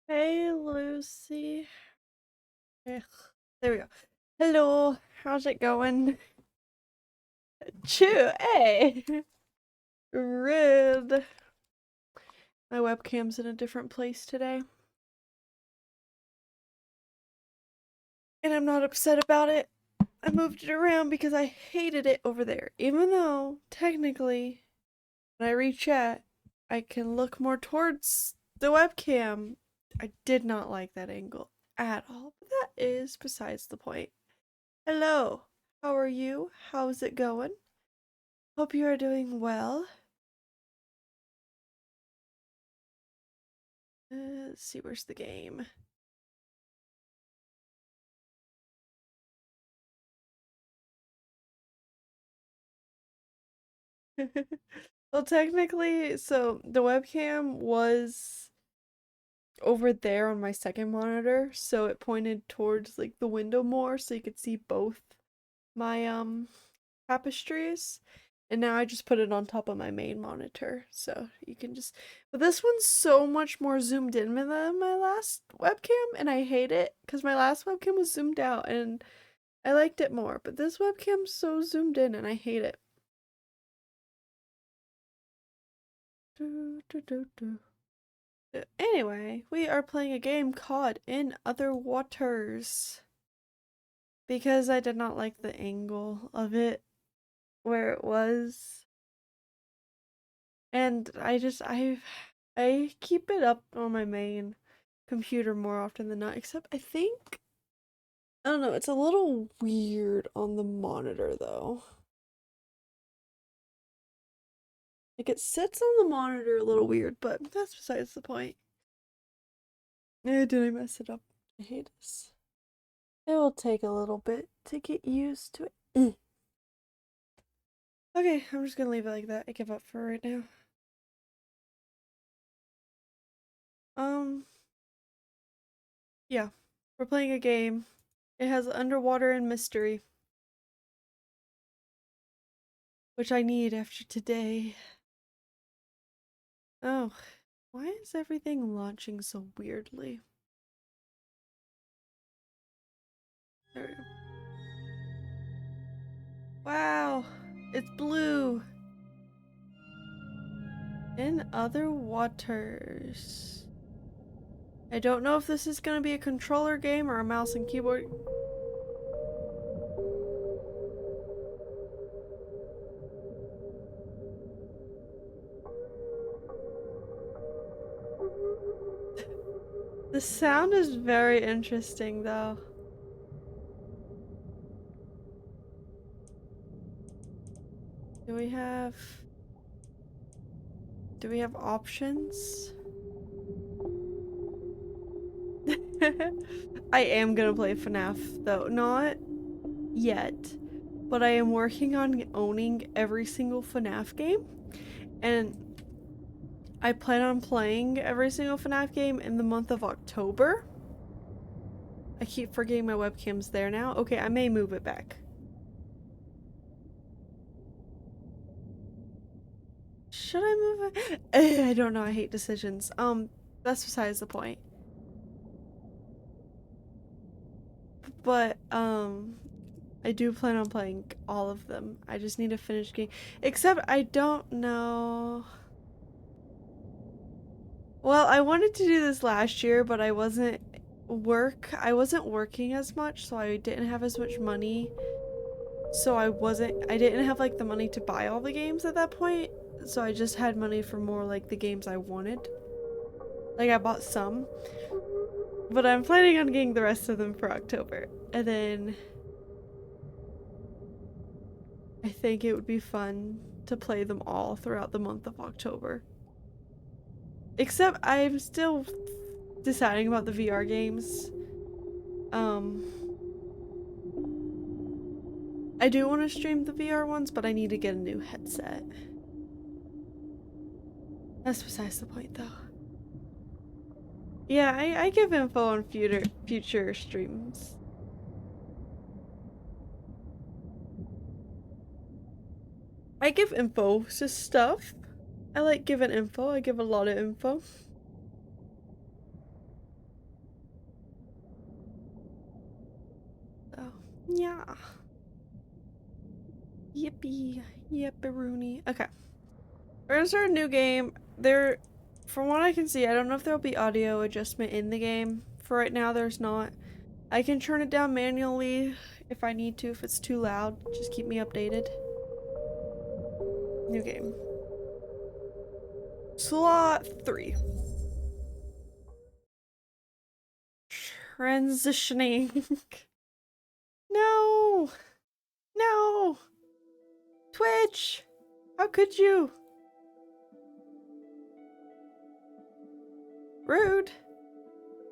Hey, Lucy. Ugh, there we go. Hello, how's it going? Chew, hey. Rude. My webcam's in a different place today, and I'm not upset about it. I moved it around because I hated it over there, even though, technically, when I re-chat, I can look more towards the webcam. I did not like that angle at all, but that is besides the point. Hello, how are you? How's it going? Hope you are doing well. Let's see, where's the game? Well, technically, so the webcam was over there on my second monitor, so it pointed towards like the window more so you could see both my tapestries. And now I just put it on top of my main monitor, so you can just. But this one's so much more zoomed in than my last webcam, and I hate it because my last webcam was zoomed out and I liked it more. But this webcam's so zoomed in, and I hate it. Anyway, we are playing a game called In Other Waters because I did not like the angle of it where it was. And I keep it up on my main computer more often than not, except I don't know, it's a little weird on the monitor though. Like it sits on the monitor a little weird, but that's besides the point. Did I mess it up? I hate this. It will take a little bit to get used to it. Okay, I'm just gonna leave it like that. I give up for right now. Um, yeah. We're playing a game. It has underwater and mystery, which I need after today. Oh, why is everything launching so weirdly? There we go. Wow, it's blue. In other waters. I don't know if this is gonna be a controller game or a mouse and keyboard. The sound is very interesting though. Do we have Do we have options? I am gonna play FNAF though. Not yet, but I am working on owning every single FNAF game, and I plan on playing every single FNAF game in the month of October. I keep forgetting my webcam's there now. Okay, I may move it back. Should I move it? I don't know. I hate decisions. That's besides the point. But I do plan on playing all of them. I just need to finish game. Except I don't know. Well, I wanted to do this last year, but I wasn't working as much, so I didn't have as much money. So I didn't have like the money to buy all the games at that point. So I just had money for more like the games I wanted. Like I bought some, but I'm planning on getting the rest of them for October. And then I think it would be fun to play them all throughout the month of October. Except I'm still deciding about the VR games. Um, I do want to stream the VR ones, but I need to get a new headset. That's besides the point, though. Yeah, I give info on future streams. I give info to stuff. I like giving info. I give a lot of info. Yeah. Yippee. Yipperoonie. Okay. We're gonna start a new game. From what I can see, I don't know if there'll be audio adjustment in the game. For right now, there's not. I can turn it down manually if I need to, if it's too loud. Just keep me updated. New game. Slot 3. Transitioning. No! No! Twitch! How could you? Rude.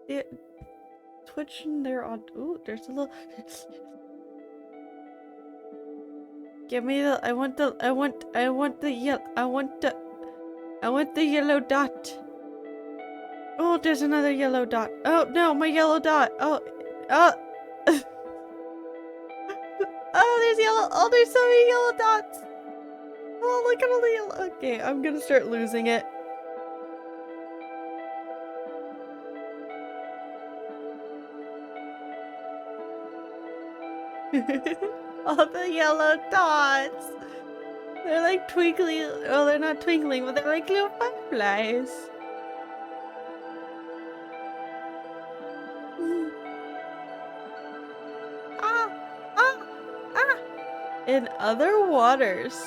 The Twitch and their odd. Ooh, there's a little. Give me the. I want the yellow dot. Oh, there's another yellow dot. Oh no, my yellow dot. Oh, oh. Oh, there's yellow. Oh, there's so many yellow dots. Oh, look at all the yellow. Okay, I'm gonna start losing it. All the yellow dots. They're like twinkly. Oh, they're not twinkling, but they're like little fireflies. Ah! Ah! Ah! In other waters.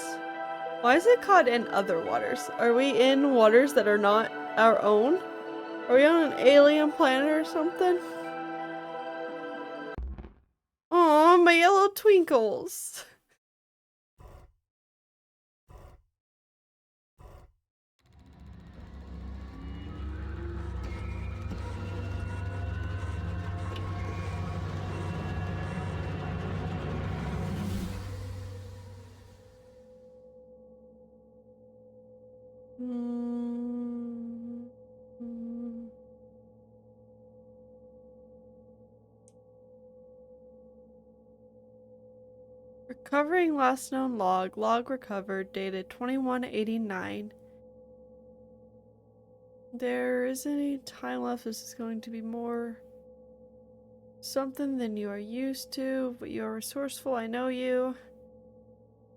Why is it called in other waters? Are we in waters that are not our own? Are we on an alien planet or something? Aw, my yellow twinkles. Recovering last known log. Log recovered, dated 2189. There isn't any time left. This is going to be more something than you are used to, but you are resourceful. I know you.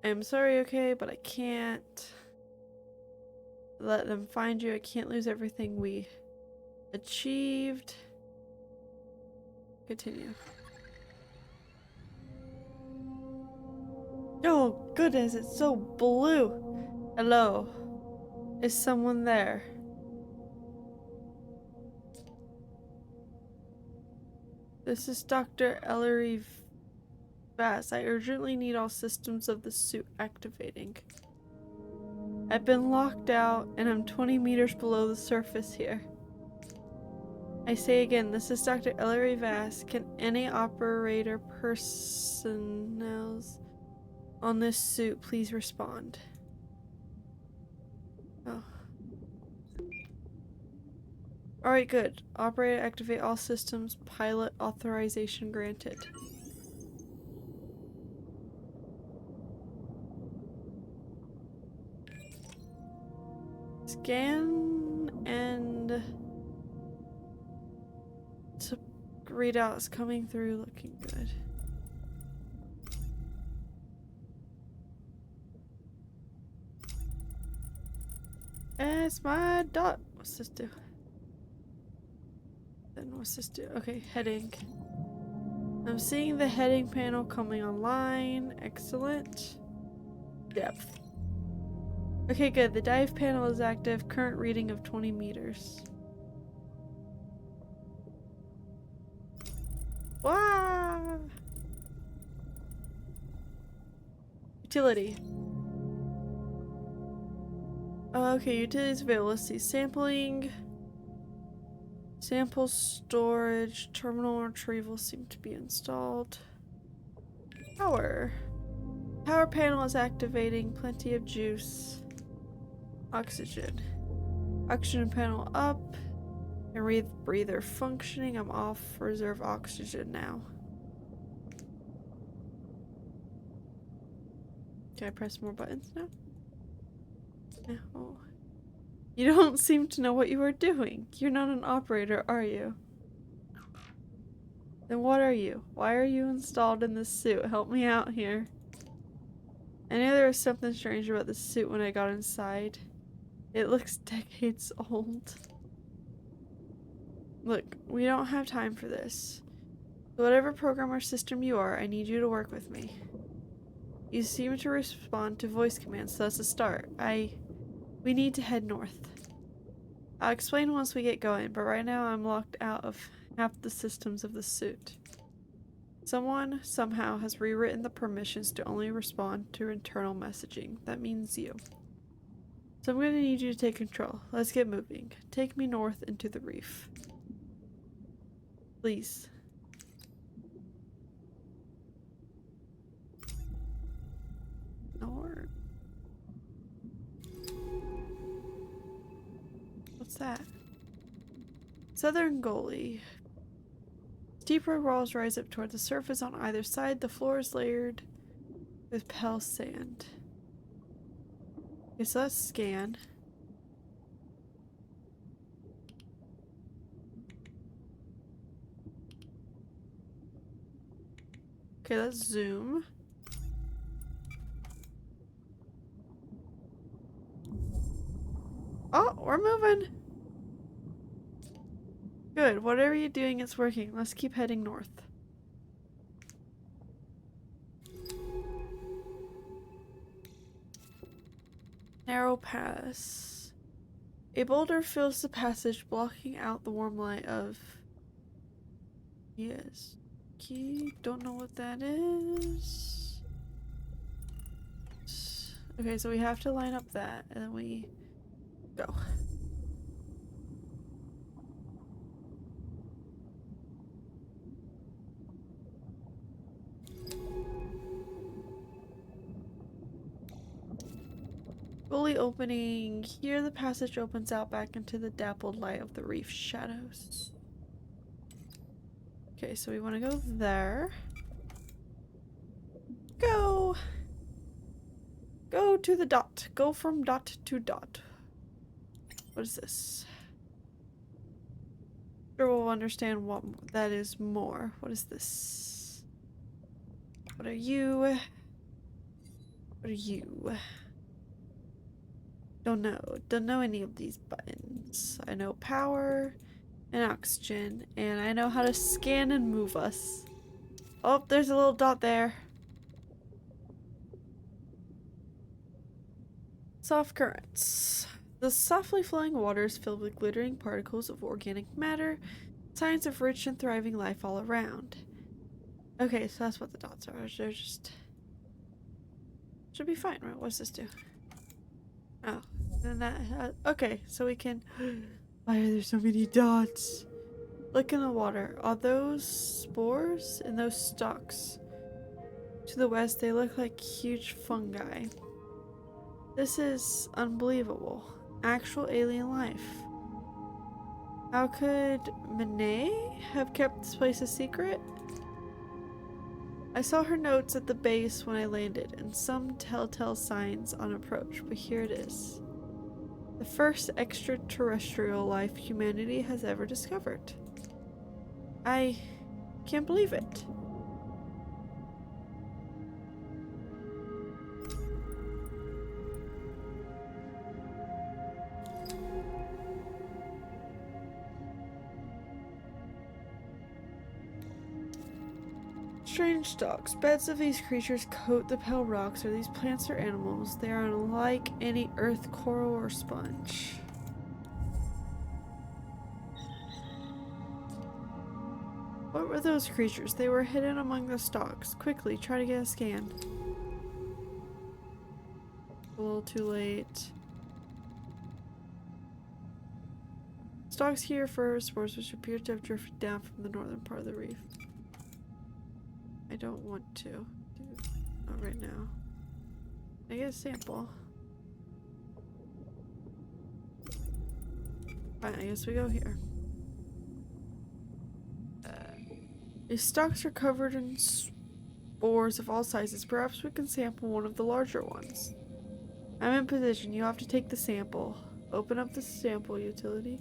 I am sorry, okay, but I can't let them find you. I can't lose everything we achieved. Continue. Oh, goodness, it's so blue. Hello. Is someone there? This is Dr. Ellery Vass. I urgently need all systems of the suit activating. I've been locked out and I'm 20 meters below the surface here. I say again, this is Dr. Ellery Vass. Can any operator personnel on this suit please respond? Oh. Alright, good. Operator, activate all systems. Pilot authorization granted. Scan and readouts coming through, looking good. It's my dot. What's this do? Then what's this do? Okay, heading. I'm seeing the heading panel coming online. Excellent. Depth. Okay, good. The dive panel is active. Current reading of 20 meters. Wow! Utility. Oh, okay, utilities available. Let's see. Sampling. Sample storage. Terminal retrieval seem to be installed. Power. Power panel is activating. Plenty of juice. Oxygen. Oxygen panel up. And breather functioning. I'm off reserve oxygen now. Can I press more buttons now? No. You don't seem to know what you are doing. You're not an operator, are you? Then what are you? Why are you installed in this suit? Help me out here. I knew there was something strange about the suit when I got inside. It looks decades old. Look, we don't have time for this. So whatever program or system you are, I need you to work with me. You seem to respond to voice commands, so that's a start. We need to head north. I'll explain once we get going, but right now I'm locked out of half the systems of the suit. Someone, somehow, has rewritten the permissions to only respond to internal messaging. That means you. So I'm gonna need you to take control. Let's get moving. Take me north into the reef. Please. North. What's that? Southern Gully. Steeper walls rise up toward the surface on either side. The floor is layered with pale sand. Okay, so let's scan. Okay, let's zoom. Oh, we're moving. Good. Whatever you're doing, it's working. Let's keep heading north. Narrow pass. A boulder fills the passage, blocking out the warm light of... Yes. Key. Don't know what that is. Okay, so we have to line up that, and then we go. Fully opening. Here the passage opens out back into the dappled light of the reef shadows. Okay, so we want to go there. Go! Go to the dot. Go from dot to dot. What is this? Sure, we'll understand what that is more. What is this? What are you? What are you? Don't know. Don't know any of these buttons. I know power and oxygen, and I know how to scan and move us. Oh, there's a little dot there. Soft currents. The softly flowing water is filled with glittering particles of organic matter, signs of rich and thriving life all around. Okay, so that's what the dots are. They're just... Should be fine, right? What's this do? Oh, then that... okay, so we can... Why are there so many dots? Look in the water. Are those spores in those stalks? To the west, they look like huge fungi. This is unbelievable. Actual alien life. How could Monet have kept this place a secret? I saw her notes at the base when I landed, and some telltale signs on approach, but here it is. The first extraterrestrial life humanity has ever discovered. I can't believe it. Strange stalks. Beds of these creatures coat the pale rocks. Are these plants or animals? They are unlike any earth coral or sponge. What were those creatures? They were hidden among the stalks. Quickly, try to get a scan. A little too late. Stalks here for spores which appear to have drifted down from the northern part of the reef. I don't want to. Not right now. I get a sample. Fine, I guess we go here. These stalks are covered in spores of all sizes. Perhaps we can sample one of the larger ones. I'm in position. You have to take the sample. Open up the sample utility.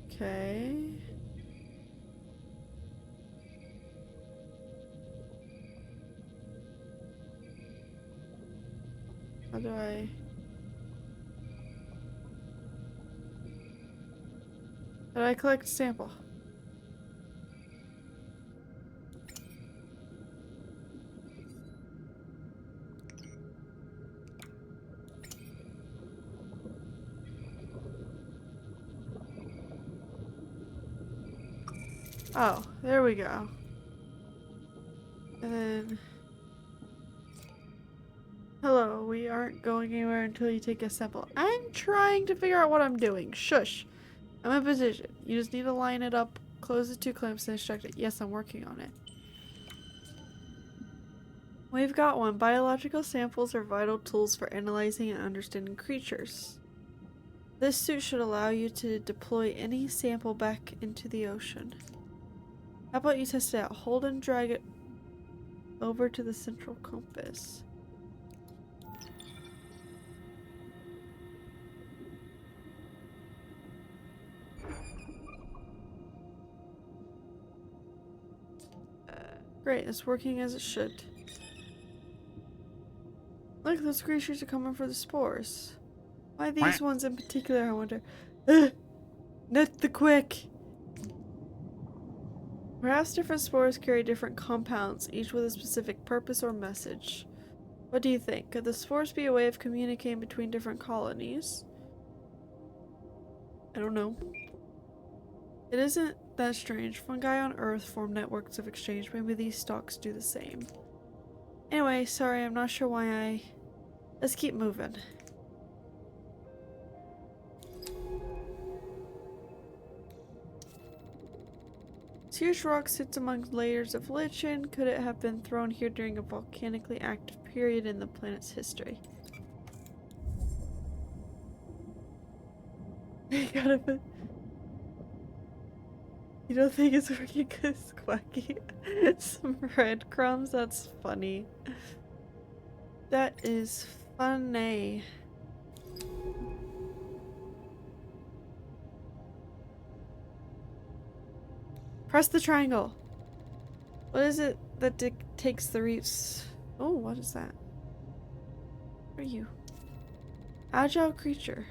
Okay. How do I... How do I collect a sample? Oh, there we go. And then... Hello, we aren't going anywhere until you take a sample. I'm trying to figure out what I'm doing. Shush. I'm in position. You just need to line it up, close the two clamps, and extract it. Yes, I'm working on it. We've got one. Biological samples are vital tools for analyzing and understanding creatures. This suit should allow you to deploy any sample back into the ocean. How about you test it out? Hold and drag it over to the central compass. Great, it's working as it should. Look, those creatures are coming for the spores. Why these ones in particular, I wonder? Not the quick! Perhaps different spores carry different compounds, each with a specific purpose or message. What do you think? Could the spores be a way of communicating between different colonies? I don't know. It isn't that strange. Fungi on Earth form networks of exchange. Maybe these stalks do the same. Anyway, sorry, I'm not sure why I... Let's keep moving. This huge rock sits among layers of lichen. Could it have been thrown here during a volcanically active period in the planet's history? You gotta put... You don't think it's working because it's quacky? Some breadcrumbs? That's funny. That is funny. Press the triangle. What is it that dictates the reefs? Oh, what is that? What are you? Agile creature.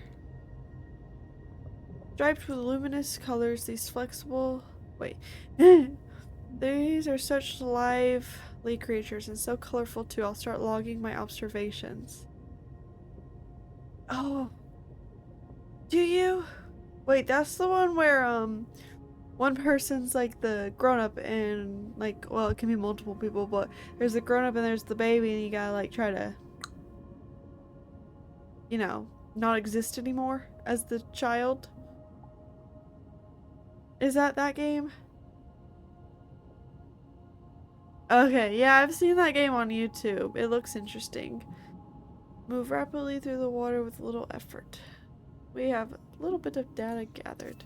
Striped with luminous colors, these flexible... Wait. These are such lively creatures and so colorful too. I'll start logging my observations. Oh. Do you? Wait, that's the one where, one person's like the grown-up and like, well, it can be multiple people, but there's the grown-up and there's the baby and you gotta like try to, you know, not exist anymore as the child. Is that game? Okay, yeah, I've seen that game on YouTube. It looks interesting. Move rapidly through the water with little effort. We have a little bit of data gathered.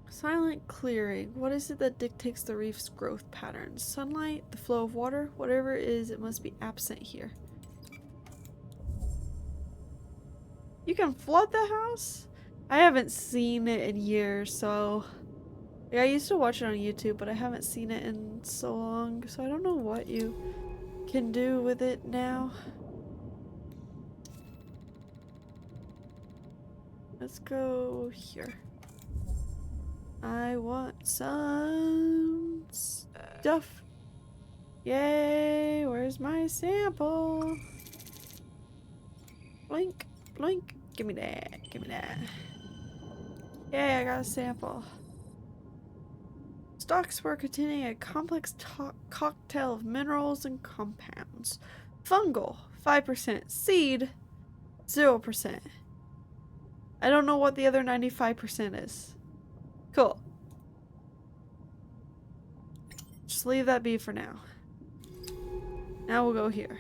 Silent clearing. What is it that dictates the reef's growth patterns? Sunlight? The flow of water? Whatever it is, it must be absent here. You can flood the house? I haven't seen it in years, so... Yeah, I used to watch it on YouTube, but I haven't seen it in so long, so I don't know what you can do with it now. Let's go here. I want some stuff. Yay, where's my sample? Blink, blink. Give me that, give me that. Yay, I got a sample. Stalks were containing a complex cocktail of minerals and compounds. Fungal, 5%. Seed, 0%. I don't know what the other 95% is. Cool. Just leave that be for now. Now we'll go here.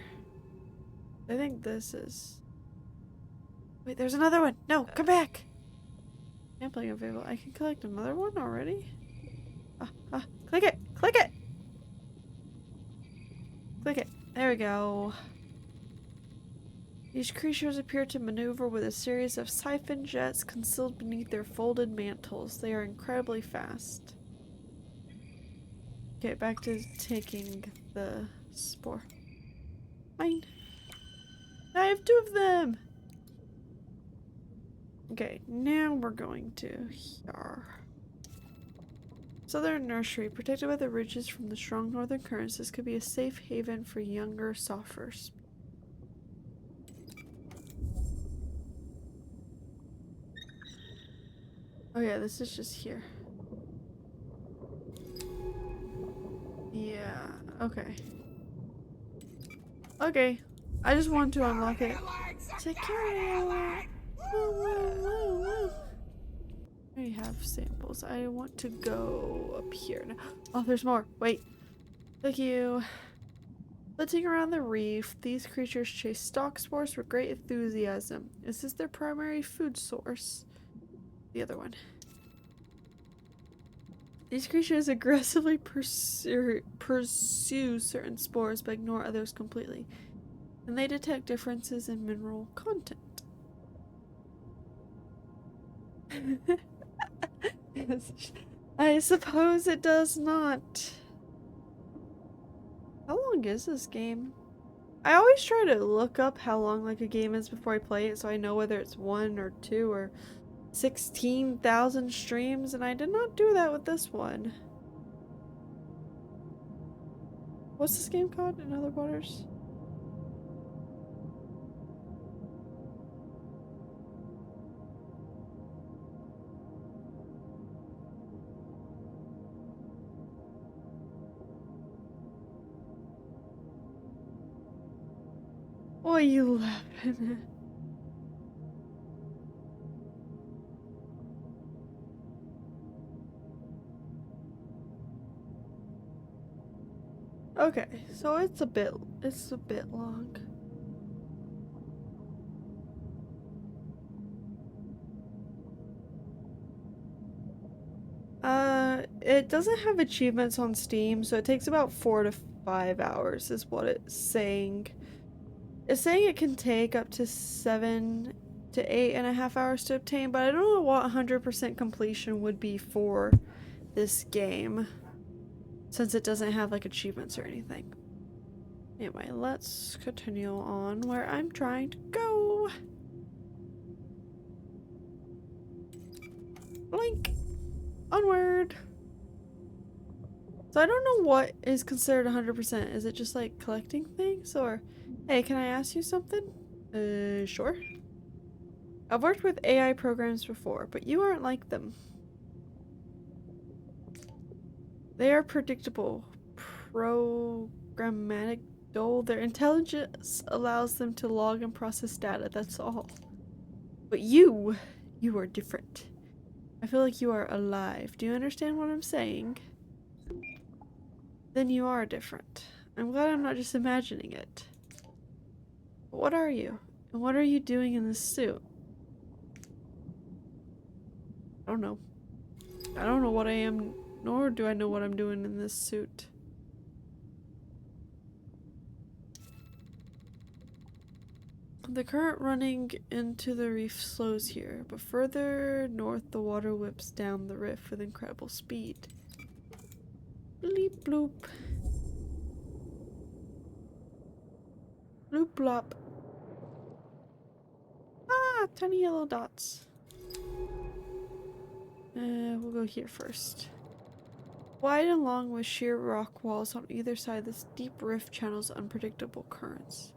I think this is... Wait, there's another one! No, come back! Sampling available. I can collect another one already? Click it! Click it! Click it. There we go. These creatures appear to maneuver with a series of siphon jets concealed beneath their folded mantles. They are incredibly fast. Okay, back to taking the spore. Mine. I have 2 of them! Okay, now we're going to here. Southern Nursery. Protected by the ridges from the strong northern currents, this could be a safe haven for younger sophomores. Oh yeah, this is just here. Yeah, okay. Okay, I just want to unlock it. Security alert! Woo, woo, woo, woo. I already have samples. I want to go up here now. Oh, there's more. Wait. Thank you. Flitting around the reef, these creatures chase stalk spores with great enthusiasm. Is this their primary food source? The other one. These creatures aggressively pursue certain spores but ignore others completely. And they detect differences in mineral content. I suppose it does not. How long is this game? I always try to look up how long like a game is before I play it so I know whether it's 1 or 2 or 16,000 streams, and I did not do that with this one. What's this game called in other waters? What are you laughing at? Okay, so it's a bit long. It doesn't have achievements on Steam, so it takes about 4 to 5 hours is what it's saying. It's saying it can take up to 7 to 8.5 hours to obtain, but I don't know what 100% completion would be for this game, since it doesn't have like achievements or anything. Anyway, let's continue on where I'm trying to go. Blink! Onward! So I don't know what is considered 100%. Is it just like collecting things, or hey, can I ask you something? Sure. I've worked with AI programs before, but you aren't like them. They are predictable, programmatic, dull. Their intelligence allows them to log and process data, that's all. But you are different. I feel like you are alive. Do you understand what I'm saying? Then you are different. I'm glad I'm not just imagining it. But what are you? And what are you doing in this suit? I don't know. I don't know what I am, nor do I know what I'm doing in this suit. The current running into the reef slows here, but further north the water whips down the rift with incredible speed. Bleep bloop. Bloop blop. Ah, tiny yellow dots. We'll go here first. Wide and long with sheer rock walls on either side, this deep rift channels unpredictable currents.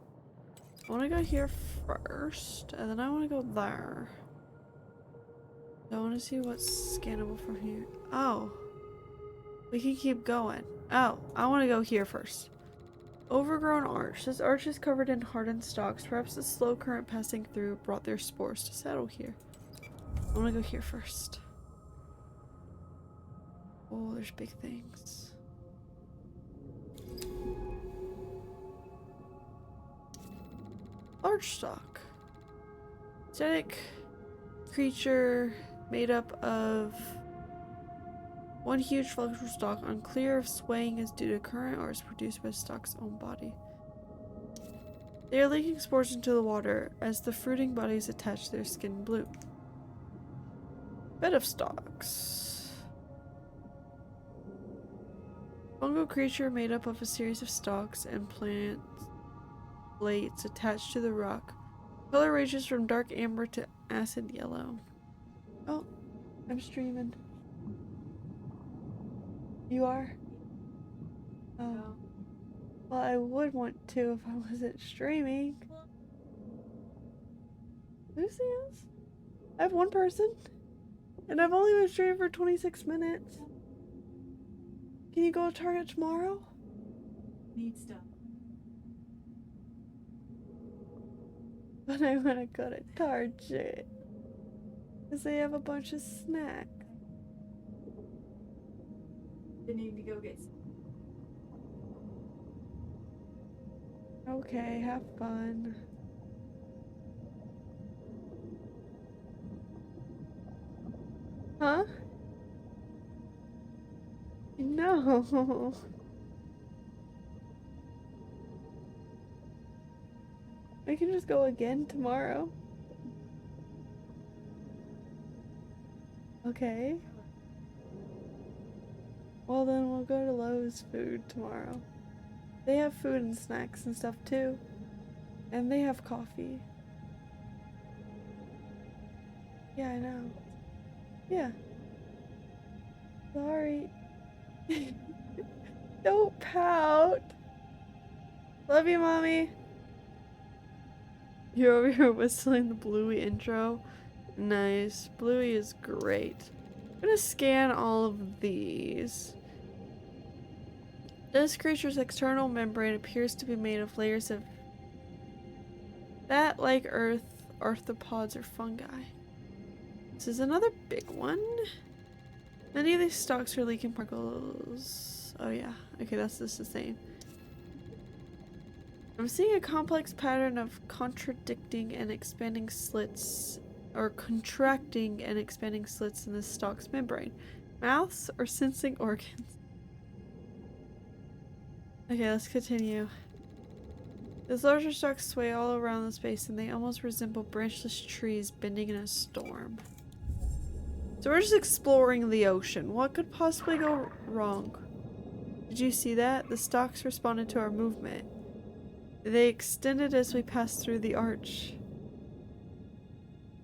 I want to go here first, and then I want to go there. I want to see what's scannable from here. Oh. We can keep going. Oh, I want to go here first. Overgrown arch. This arch is covered in hardened stalks. Perhaps the slow current passing through brought their spores to settle here. I want to go here first. Oh, there's big things. Large stalk. Static creature made up of one huge flexible stalk. Unclear if swaying is due to current or is produced by the stalk's own body. They are leaking spores into the water as the fruiting bodies attach to their skin blue. Bed of stalks. Fungal creature made up of a series of stalks and plants plates attached to the rock. Color ranges from dark amber to acid yellow. Oh, I'm streaming. You are? Oh. Well, I would want to if I wasn't streaming. Lucy is? I have one person. And I've only been streaming for 26 minutes. Can you go to Target tomorrow? Need stuff. But I want to go to Target. Because they have a bunch of snacks. They need to go get some. Okay, have fun. Huh? No. I can just go again tomorrow. Okay. Well, then we'll go to Lowe's Food tomorrow. They have food and snacks and stuff too. And they have coffee. Yeah, I know. Yeah. Sorry. Don't pout. Love you, Mommy. You're over here whistling the Bluey intro. Nice. Bluey is great. I'm gonna scan all of these. This creature's external membrane appears to be made of layers of that, like Earth, arthropods or fungi. This is another big one. Many of these stalks are leaking particles. Oh yeah, okay, that's just the same. I'm seeing a complex pattern of contracting and expanding slits in the stalk's membrane. Mouths or sensing organs? Okay, let's continue. These larger stalks sway all around the space and they almost resemble branchless trees bending in a storm. So we're just exploring the ocean. What could possibly go wrong? Did you see that? The stalks responded to our movement. They extended as we passed through the arch.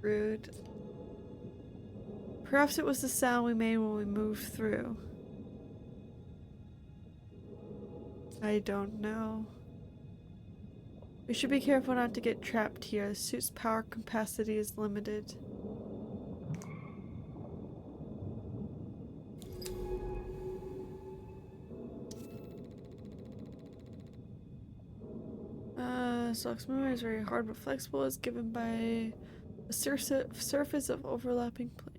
Rude. Perhaps it was the sound we made when we moved through. I don't know. We should be careful not to get trapped here. The suit's power capacity is limited. Stalk's movement is very hard but flexible, is given by a surface of overlapping plate.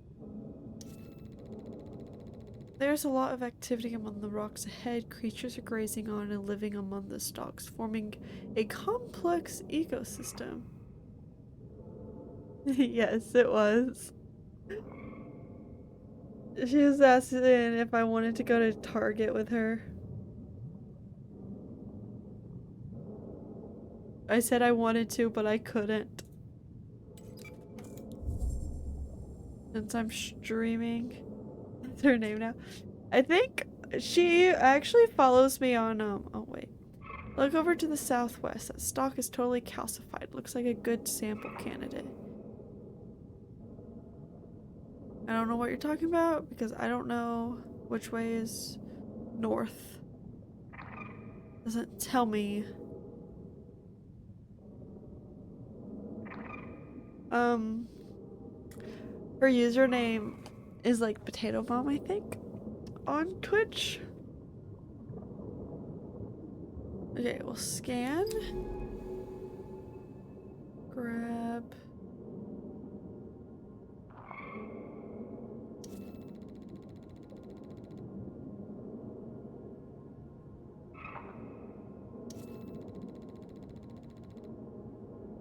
There's a lot of activity among the rocks ahead. Creatures are grazing on and living among the stalks, forming a complex ecosystem. Yes, it was. She was asking if I wanted to go to Target with her. I said I wanted to, but I couldn't. Since I'm streaming. That's her name now. I think she actually follows me on, oh wait. Look over to the southwest. That stalk is totally calcified. Looks like a good sample candidate. I don't know what you're talking about because I don't know which way is north. Doesn't tell me. Her username is like Potato Mom, I think, on Twitch. Okay, we'll scan. Grab.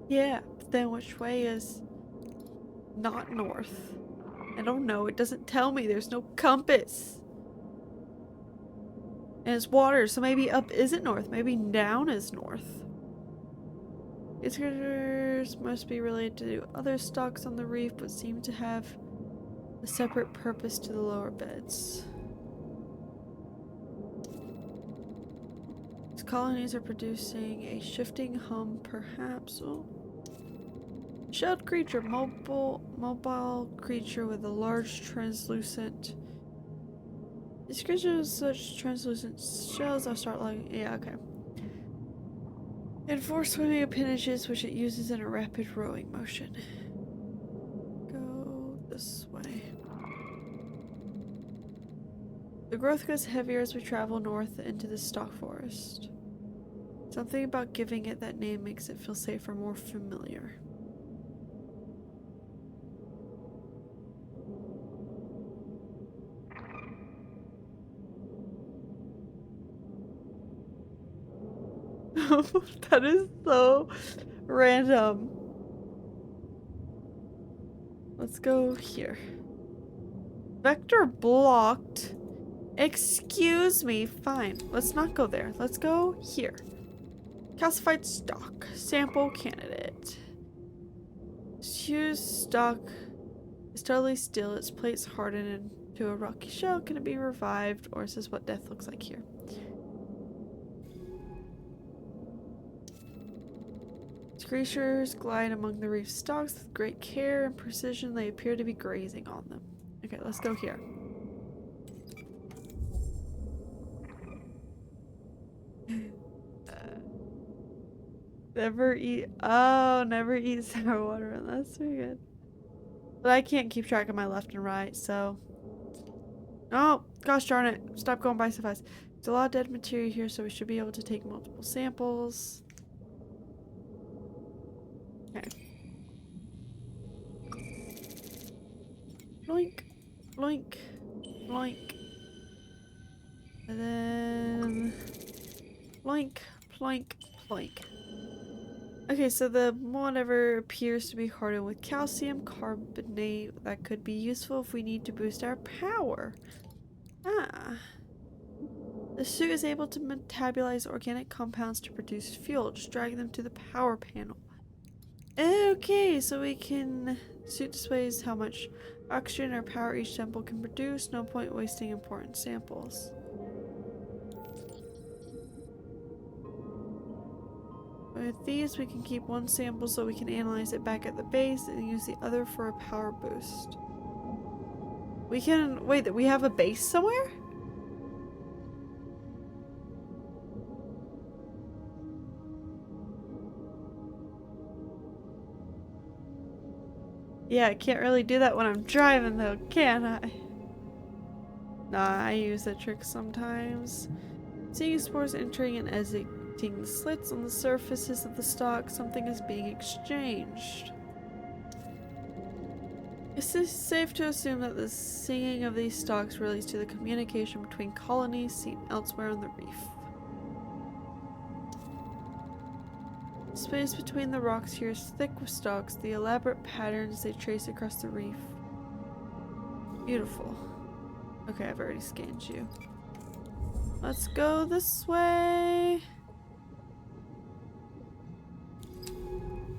Yeah, but then which way is not north? I don't know, it doesn't tell me, there's no compass. And it's water, so maybe up isn't north, maybe down is north. These critters must be related to other stalks on the reef, but seem to have a separate purpose to the lower beds. Let's colonies are producing a shifting hum, perhaps. Oh. Shelled creature, mobile creature with a large translucent. These creatures with such translucent shells, I'll start like, yeah, okay. And 4 swimming appendages, which it uses in a rapid rowing motion. Go this way. The growth gets heavier as we travel north into the stock forest. Something about giving it that name makes it feel safer, more familiar. That is so random. Let's go here. Vector blocked. Excuse me. Fine. Let's not go there. Let's go here. Calcified stock. Sample candidate. Hughes stock is totally still. Its plates hardened into a rocky shell. Can it be revived? Or is this what death looks like here? Creatures glide among the reef stalks with great care and precision. They appear to be grazing on them. Okay, let's go here. Never eat. Oh, never eat sour watermelon. That's pretty good. But I can't keep track of my left and right, so. Oh, gosh darn it. Stop going by so fast. There's a lot of dead material here, so we should be able to take multiple samples. Okay. Bloink, bloink, bloink. And then bloink, ploink, ploink. Okay, so the whatever appears to be hardened with calcium carbonate. That could be useful if we need to boost our power. Ah. The suit is able to metabolize organic compounds to produce fuel. Just drag them to the power panel. Okay, so we can... Suit displays how much oxygen or power each sample can produce. No point wasting important samples. With these, we can keep one sample so we can analyze it back at the base and use the other for a power boost. We can... Wait, we have a base somewhere? Yeah, I can't really do that when I'm driving though, can I? Nah, I use that trick sometimes. Seeing spores entering and exiting slits on the surfaces of the stalk, something is being exchanged. Is it safe to assume that the singing of these stalks relates to the communication between colonies seen elsewhere on the reef? Space between the rocks here is thick with stalks, the elaborate patterns they trace across the reef. Beautiful. Okay, I've already scanned you. Let's go this way.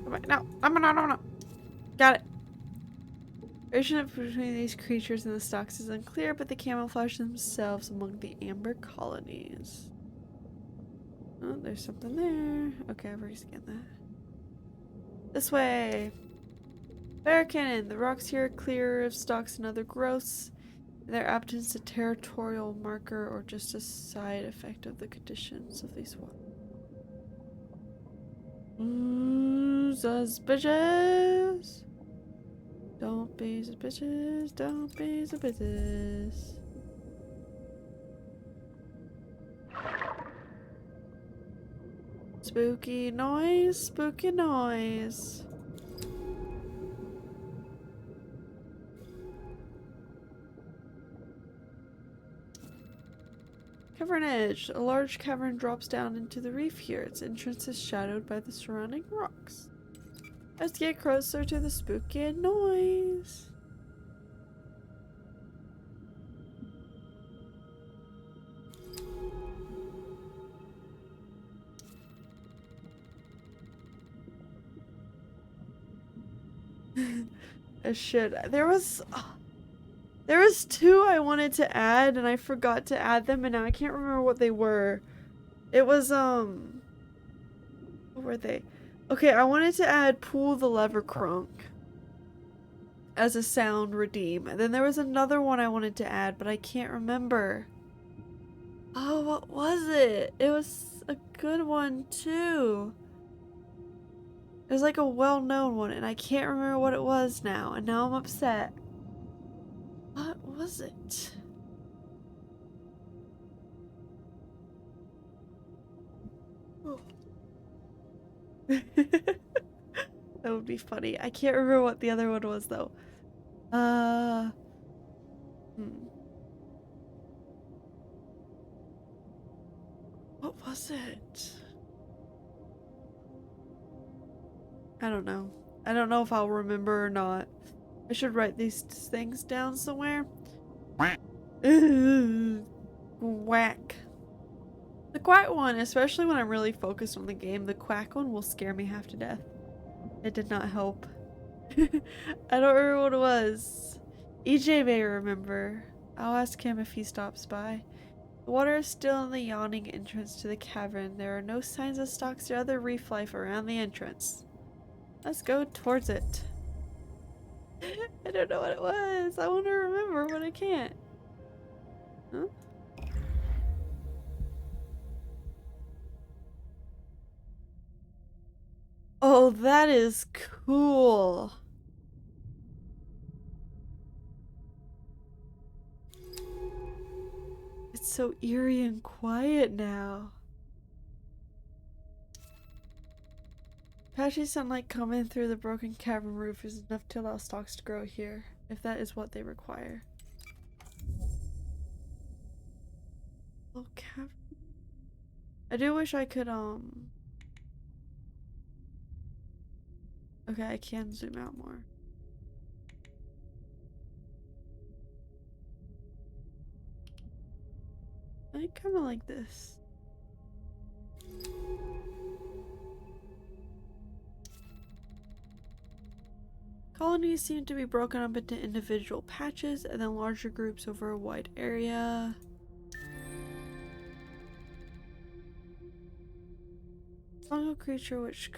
Come on, no. Got it. Relationship between these creatures and the stalks is unclear, but they camouflage themselves among the amber colonies. Oh, there's something there. Okay, I've already scanned that. This way. Bear cannon. The rocks here are clear of stalks and other growths. Their absence a territorial marker or just a side effect of the conditions of these waters. Suspicious. Don't be suspicious. Don't be suspicious. Spooky noise, spooky noise. Cavern edge. A large cavern drops down into the reef here. Its entrance is shadowed by the surrounding rocks. Let's get closer to the spooky noise. Shit. There was 2 I wanted to add and I forgot to add them and now I can't remember what they were. It was, what were they? Okay, I wanted to add pull the lever crunk as a sound redeem. And then there was another one I wanted to add, but I can't remember. Oh, what was it? It was a good one too. It was like a well-known one, and I can't remember what it was now, and now I'm upset. What was it? Oh. That would be funny. I can't remember what the other one was though. Uh, hmm. What was it? I don't know. I don't know if I'll remember or not. I should write these things down somewhere. Whack. The quack one, especially when I'm really focused on the game, the quack one will scare me half to death. It did not help. I don't remember what it was. EJ may remember. I'll ask him if he stops by. The water is still in the yawning entrance to the cavern. There are no signs of stocks or other reef life around the entrance. Let's go towards it. I don't know what it was. I want to remember, but I can't. Huh? Oh, that is cool. It's so eerie and quiet now. Patchy sunlight coming through the broken cavern roof is enough to allow stalks to grow here, if that is what they require. Oh, cavern. I do wish I could, okay, I can zoom out more. I kind of like this. Colonies seem to be broken up into individual patches and then larger groups over a wide area. Fungal creature which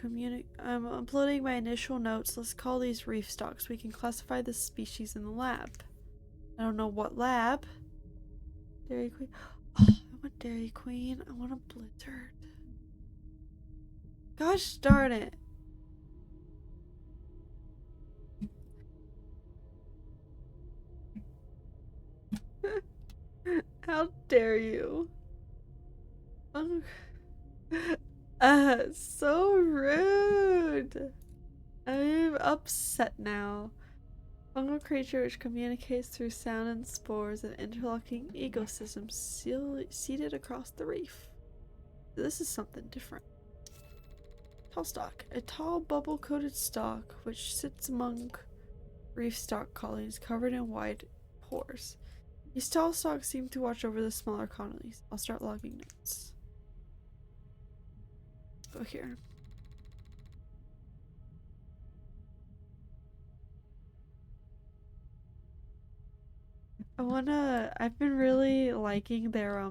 I'm uploading my initial notes. Let's call these reef stalks. We can classify this species in the lab. I don't know what lab. Dairy Queen. Oh, I want Dairy Queen. I want a blizzard. Gosh darn it. How dare you? So rude. I'm upset now. Fungal creature which communicates through sound and spores, an interlocking ecosystem seated across the reef. This is something different. Tall stalk. A tall bubble-coated stalk which sits among reef stalk colonies covered in wide pores. These tall stalks seem to watch over the smaller colonies. I'll start logging notes. Go here. I've been really liking their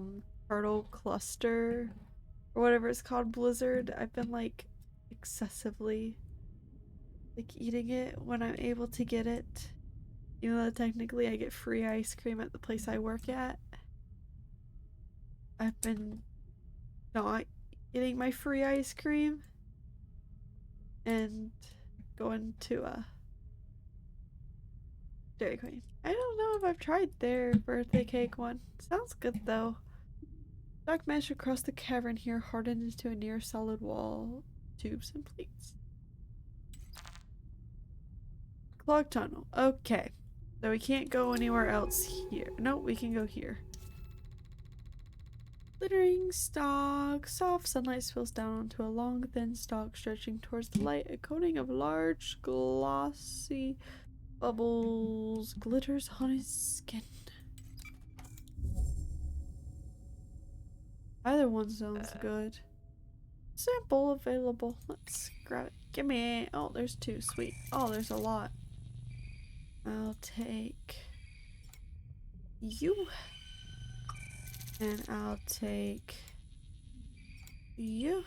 turtle cluster or whatever it's called, blizzard. I've been like excessively like eating it when I'm able to get it. Even though technically I get free ice cream at the place I work at. I've been not getting my free ice cream and going to Dairy Queen. I don't know if I've tried their birthday cake one. Sounds good though. Dark mesh across the cavern here hardened into a near solid wall, tubes and plates. Clogged tunnel. Okay. So we can't go anywhere else here. No, we can go here. Glittering stalk. Soft sunlight spills down onto a long, thin stalk stretching towards the light. A coating of large, glossy bubbles glitters on his skin. Either one sounds good. Sample available. Let's grab it. Give me. Oh, there's two. Sweet. Oh, there's a lot. I'll take you. And I'll take Yeah.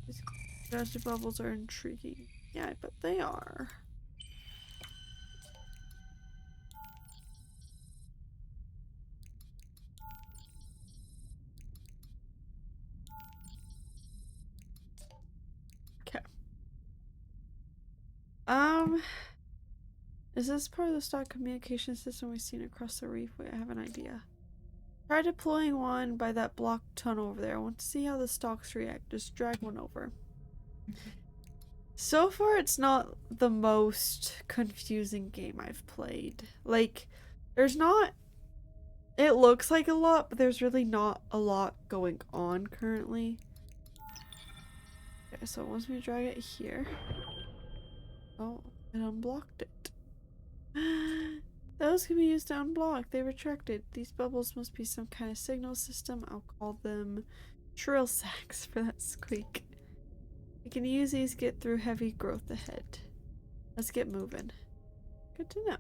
These dusty bubbles are intriguing. Yeah, I bet they are. Okay. Is this part of the stock communication system we've seen across the reef? Wait, I have an idea. Try deploying one by that blocked tunnel over there. I want to see how the stalks react. Just drag one over. So far, it's not the most confusing game I've played. Like, there's not. It looks like a lot, but there's really not a lot going on currently. Okay, so it wants me to drag it here. Oh, it unblocked it. Those can be used to unblock. They retracted. These bubbles must be some kind of signal system. I'll call them trill sacks for that squeak. We can use these to get through heavy growth ahead. Let's get moving. Good to know.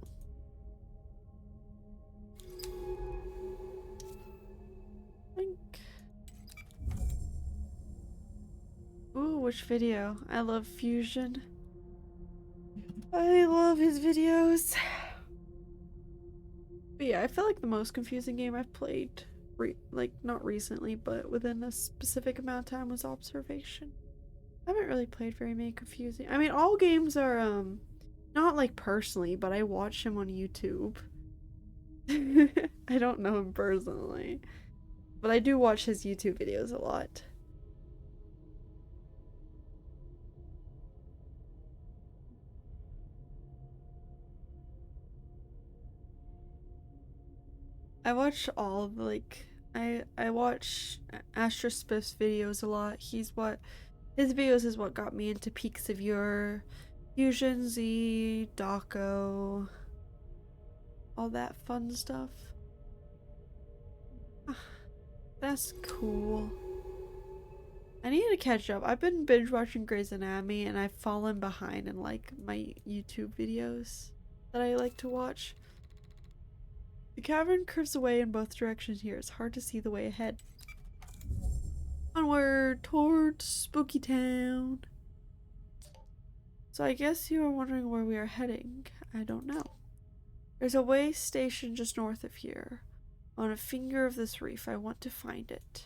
Think. Ooh, which video? I love Fusion. I love his videos. But yeah, I feel like the most confusing game I've played, like not recently, but within a specific amount of time, was Observation. I haven't really played very many confusing. I mean, all games are not like personally, but I watch him on YouTube. I don't know him personally, but I do watch his YouTube videos a lot. I watch all of I watch Astrospiff's videos a lot. His videos is what got me into Peaks of Your, Fusion Z, Daco, all that fun stuff. That's cool. I need to catch up. I've been binge watching Grey's Anatomy and I've fallen behind in like my YouTube videos that I like to watch. The cavern curves away in both directions here. It's hard to see the way ahead. Onward towards Spooky Town. So I guess you are wondering where we are heading. I don't know. There's a way station just north of here. On a finger of this reef. I want to find it.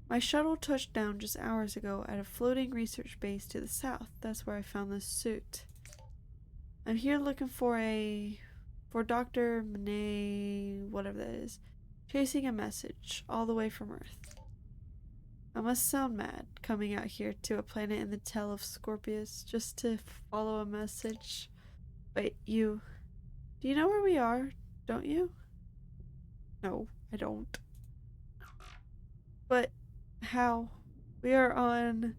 My shuttle touched down just hours ago at a floating research base to the south. That's where I found this suit. I'm here looking for Dr. Monet, whatever that is, chasing a message all the way from Earth. I must sound mad coming out here to a planet in the tail of Scorpius just to follow a message. Wait, do you know where we are? Don't you? No, I don't. But how? We are on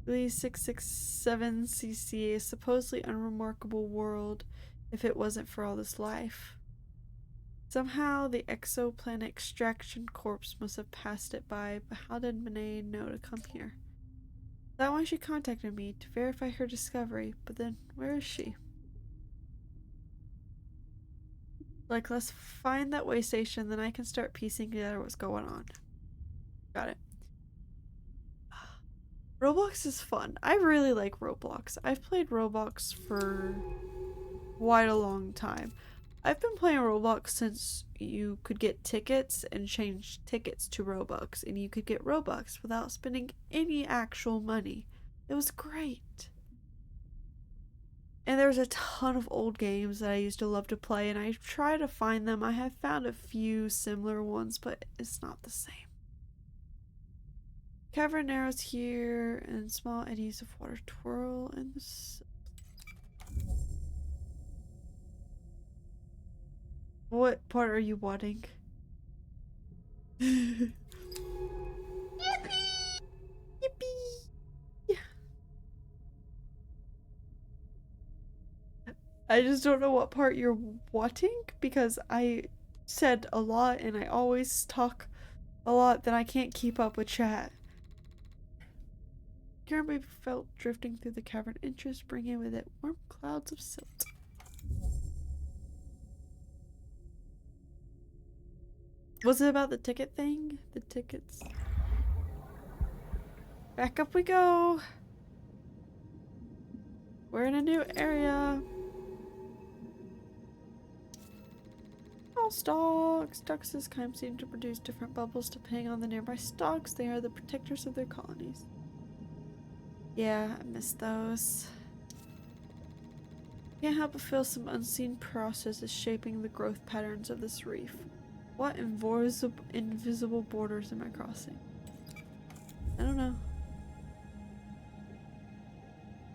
667 CC, a supposedly unremarkable world if it wasn't for all this life. Somehow the exoplanet extraction corpse must have passed it by, but how did Monet know to come here? That why she contacted me to verify her discovery, but then where is she? Like, let's find that way station, then I can start piecing together what's going on. Got it. Roblox is fun. I really like Roblox. I've played Roblox for quite a long time. I've been playing Roblox since you could get tickets and change tickets to Robux, and you could get Robux without spending any actual money. It was great. And there's a ton of old games that I used to love to play, and I try to find them. I have found a few similar ones, but it's not the same. Cavern narrows here, and small eddies of water twirl in the What part are you wanting? Yippee! Yippee! Yeah. I just don't know what part you're wanting because I said a lot and I always talk a lot that I can't keep up with chat. Gary felt drifting through the cavern, interest bringing with it warm clouds of silt. Was it about the ticket thing? The tickets. Back up we go. We're in a new area. All stalks. Ducks as kind seem to produce different bubbles depending on the nearby stalks. They are the protectors of their colonies. Yeah, I miss those. Can't help but feel some unseen process is shaping the growth patterns of this reef. What invisible borders am I crossing? I don't know.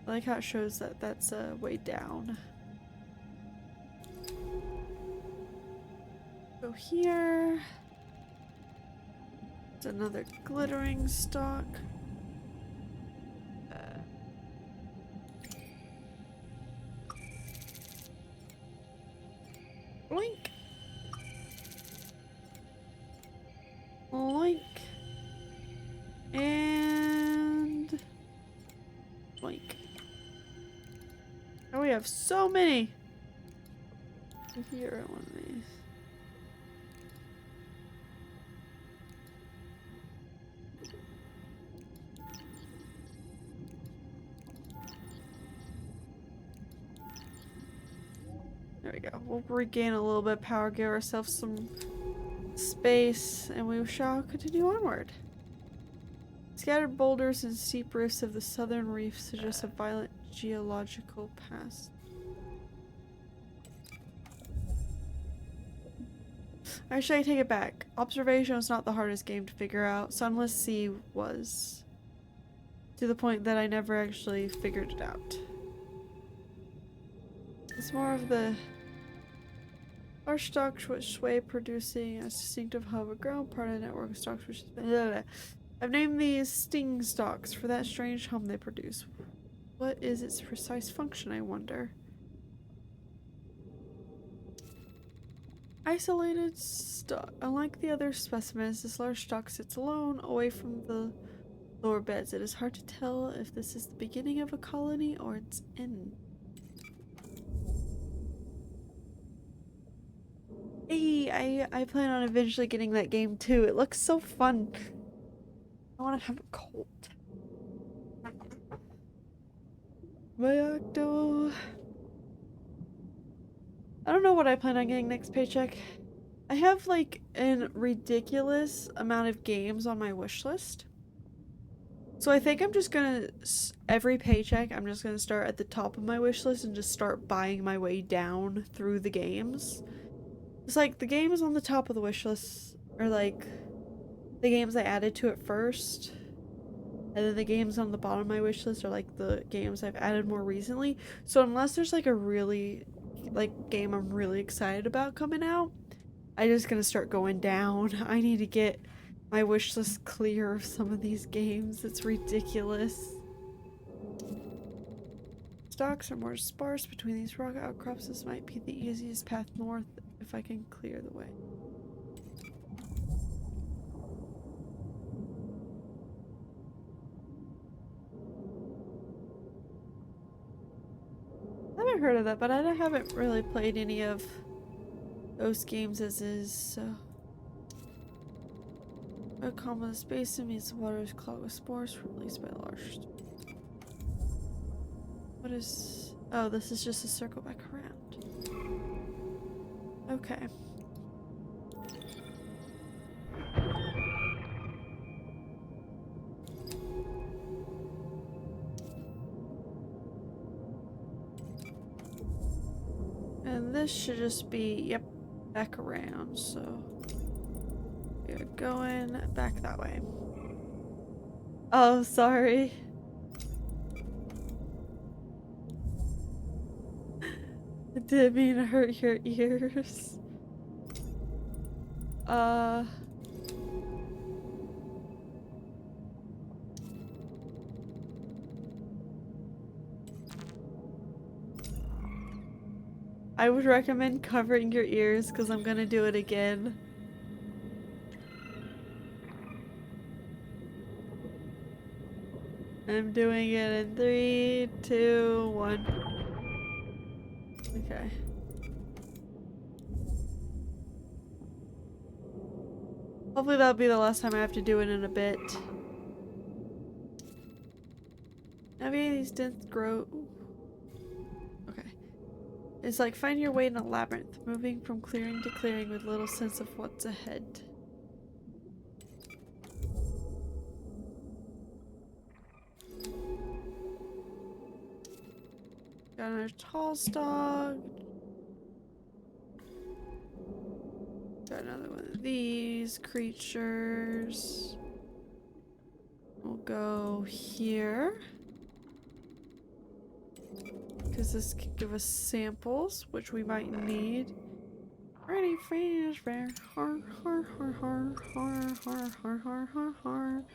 I like how it shows that that's way down. Go here. It's another glittering stalk. Blink. Blink. And blink. Oh, we have so many. Here, one of these. There we go. We'll regain a little bit of power, give ourselves some space, and we shall continue onward. Scattered boulders and steep rifts of the southern reef suggest a violent geological past. Actually, I take it back. Observation was not the hardest game to figure out. Sunless Sea was. To the point that I never actually figured it out. It's more of the large stalks which sway, producing a distinctive hub of ground, part of the network of stalks which is. Blah, blah, blah. I've named these sting stalks for that strange hum they produce. What is its precise function, I wonder? Isolated stalk. Unlike the other specimens, this large stalk sits alone, away from the lower beds. It is hard to tell if this is the beginning of a colony or its end. Hey, I plan on eventually getting that game too. It looks so fun. I want to have a cold. My octo. I don't know what I plan on getting next paycheck. I have like a ridiculous amount of games on my wish list. So I think I'm just gonna, every paycheck, I'm just gonna start at the top of my wish list and just start buying my way down through the games. It's like the games on the top of the wish list are like the games I added to it first. And then the games on the bottom of my wish list are like the games I've added more recently. So unless there's like a really game I'm really excited about coming out, I'm just gonna start going down. I need to get my wish list clear of some of these games. It's ridiculous. Stocks are more sparse between these rock outcrops. This might be the easiest path north if I can clear the way. I haven't heard of that, but I haven't really played any of those games as is, so. A common basin means the water is clogged with spores released by large. What is. Oh, this is just a circle back around. Okay. And this should just be, yep, back around, so. We're going back that way. Oh, sorry. I didn't mean to hurt your ears. I would recommend covering your ears because I'm gonna do it again. I'm doing it in 3, 2, 1. Okay. Hopefully that'll be the last time I have to do it in a bit. Navigate these dense grow. Okay. It's like find your way in a labyrinth, moving from clearing to clearing with little sense of what's ahead. Got another tall stalk. Got another one of these creatures. We'll go here. Because this could give us samples, which we might need. Pretty fish bear. Har har har har har har har har har har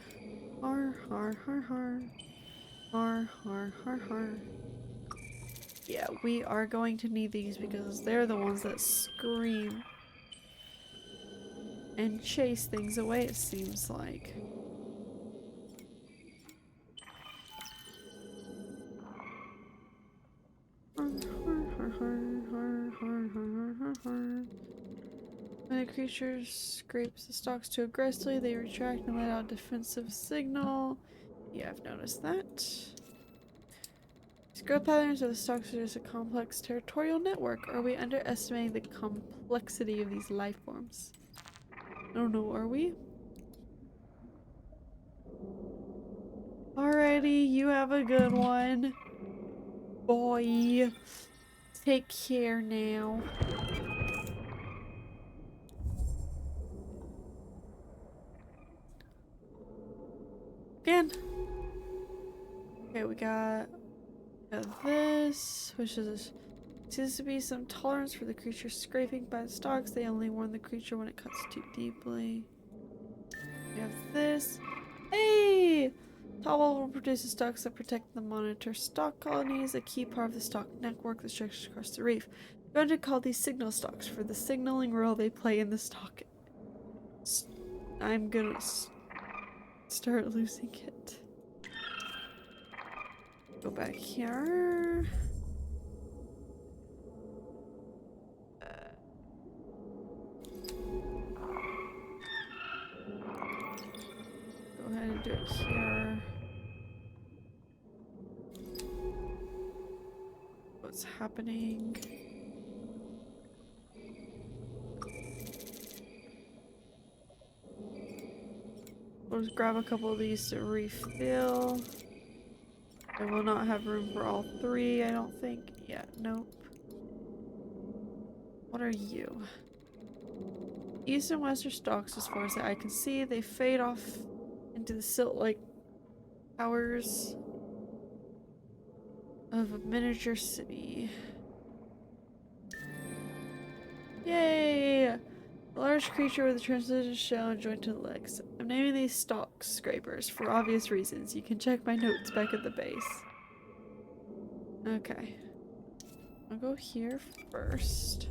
har har har har har har har har. Yeah, we are going to need these because they're the ones that scream and chase things away, it seems like. When a creature scrapes the stalks too aggressively, they retract and let out a defensive signal. Yeah, I've noticed that. These growth patterns of the stalks are just a complex territorial network. Are we underestimating the complexity of these life forms? I don't know, are we? Alrighty, you have a good one. Boy. Take care now. Again. Okay, we got this, which is seems to be some tolerance for the creature scraping by the stalks. They only warn the creature when it cuts too deeply. We have this. Hey! Tall will produce stalks that protect the monitor stalk colonies, a key part of the stalk network that stretches across the reef. We're going to call these signal stalks for the signaling role they play in the stalk. I'm gonna start losing it. Go back here. Go ahead and do it here. What's happening? We'll just grab a couple of these to refill. I will not have room for all three, I don't think. Yeah, nope. What are you? East and western stalks, as far as the eye can see, they fade off into the silt-like towers of a miniature city. Yay! A large creature with a translucent shell and jointed legs. I'm naming these stalk scrapers for obvious reasons. You can check my notes back at the base. Okay. I'll go here first.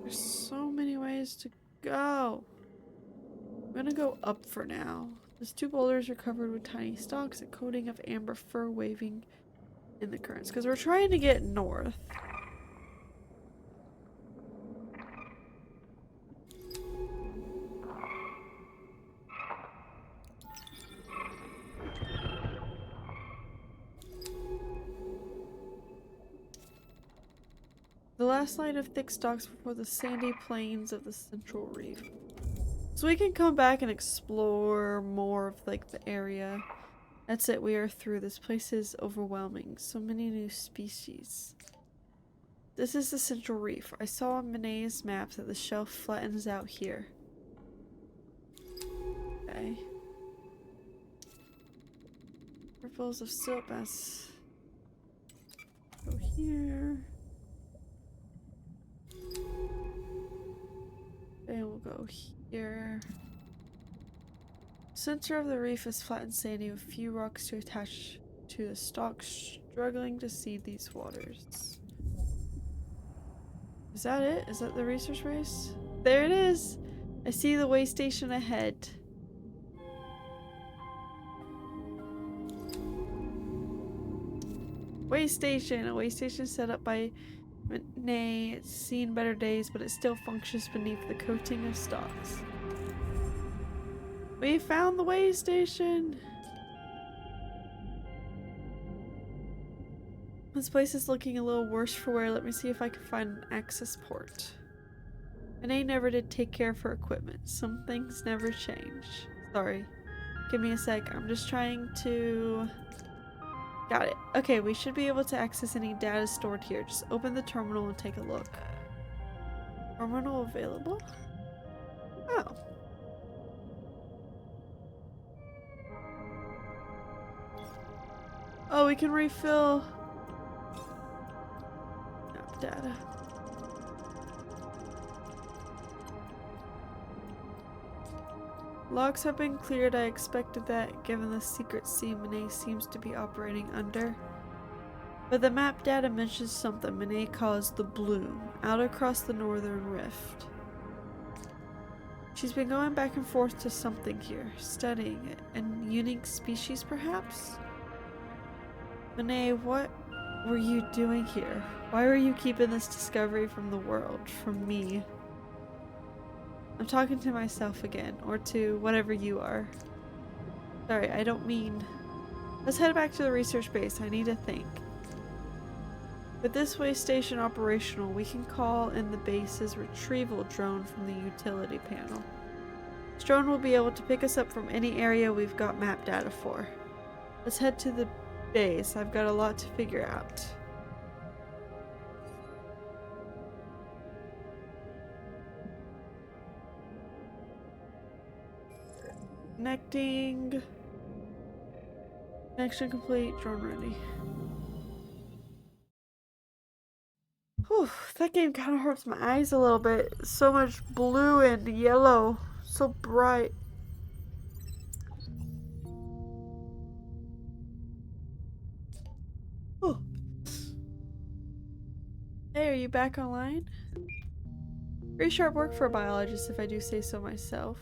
There's so many ways to go. I'm gonna go up for now. These two boulders are covered with tiny stalks, a coating of amber fur waving in the currents. Because we're trying to get north. The last line of thick stalks before the sandy plains of the central reef. So we can come back and explore more of like the area. That's it, we are through. This place is overwhelming. So many new species. This is the central reef. I saw on Manet's maps that the shelf flattens out here. Okay. Ripples of silt bass. Go here. And we'll go here. Center of the reef is flat and sandy with few rocks to attach to the stalks, struggling to seed these waters. Is that it? Is that the resource base? There it is! I see the way station ahead. Way station. A way station set up by Nay. It's seen better days, but it still functions beneath the coating of stalks. We found the way station! This place is looking a little worse for wear. Let me see if I can find an access port. Renee never did take care of her equipment. Some things never change. Sorry. Give me a sec. I'm just trying to... Got it. Okay, we should be able to access any data stored here. Just open the terminal and take a look. Terminal available? Oh. Oh, we can refill... Map data. Logs have been cleared. I expected that, given the secret sea Monet seems to be operating under. But the map data mentions something Monet calls the Bloom, out across the northern rift. She's been going back and forth to something here, studying it. An unique species, perhaps? Monet, what were you doing here? Why were you keeping this discovery from the world, from me? I'm talking to myself again, or to whatever you are. Sorry, I don't mean... Let's head back to the research base. I need to think. With this way station operational, we can call in the base's retrieval drone from the utility panel. This drone will be able to pick us up from any area we've got map data for. Let's head to the base. I've got a lot to figure out. Connecting. Connection complete. Drone ready. Whew, that game kind of hurts my eyes a little bit. So much blue and yellow. So bright. Oh. Hey, are you back online? Pretty sharp work for a biologist, if I do say so myself.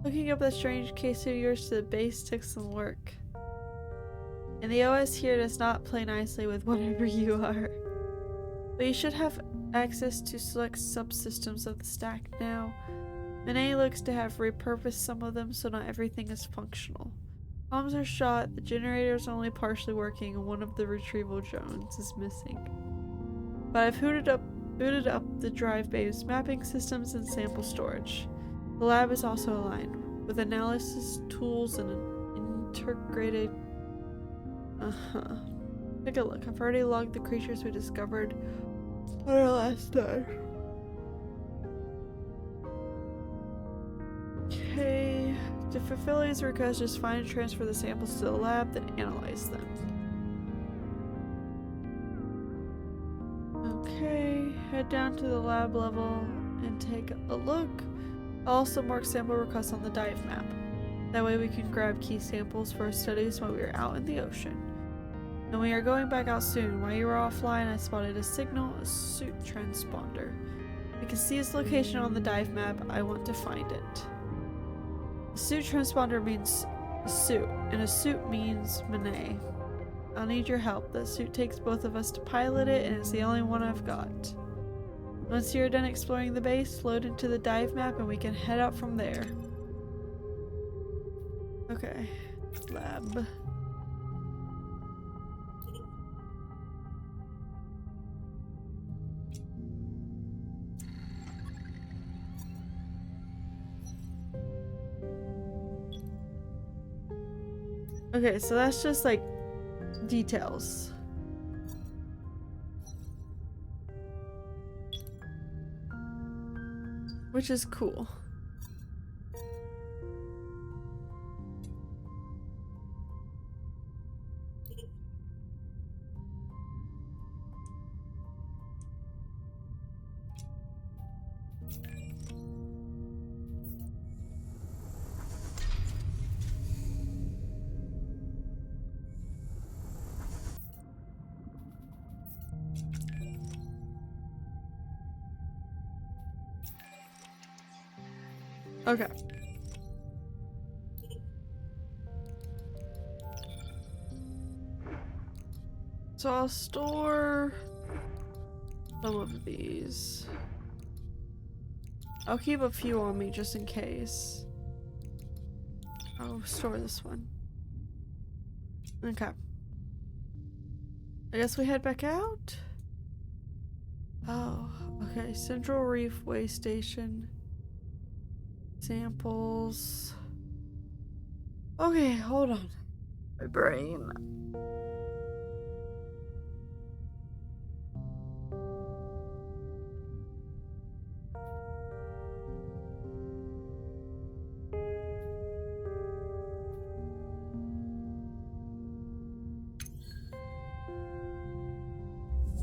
Looking up that strange case of yours to the base took some work. And the OS here does not play nicely with whatever you are. But you should have access to select subsystems of the stack now. Monet looks to have repurposed some of them, so not everything is functional. Comms are shot, the generator is only partially working, and one of the retrieval drones is missing. But I've booted up the drive bay's mapping systems and sample storage. The lab is also aligned, with analysis tools and an integrated... Take a look. I've already logged the creatures we discovered on our last dive. Okay. To fulfill his request, just find and transfer the samples to the lab, then analyze them. Okay. Head down to the lab level and take a look. I'll also mark sample requests on the dive map. That way we can grab key samples for our studies while we are out in the ocean. And we are going back out soon. While you were offline, I spotted a signal, a suit transponder. We can see its location on the dive map. I want to find it. A suit transponder means a suit, and a suit means Monet. I'll need your help. That suit takes both of us to pilot it, and it's the only one I've got. Once you're done exploring the base, load into the dive map and we can head out from there. Okay. Lab. Okay, so that's just like details. Which is cool. Okay. So I'll store some of these. I'll keep a few on me just in case. I'll store this one. Okay. I guess we head back out? Oh, okay. Central Reef Way Station. Samples. Okay, hold on. My brain.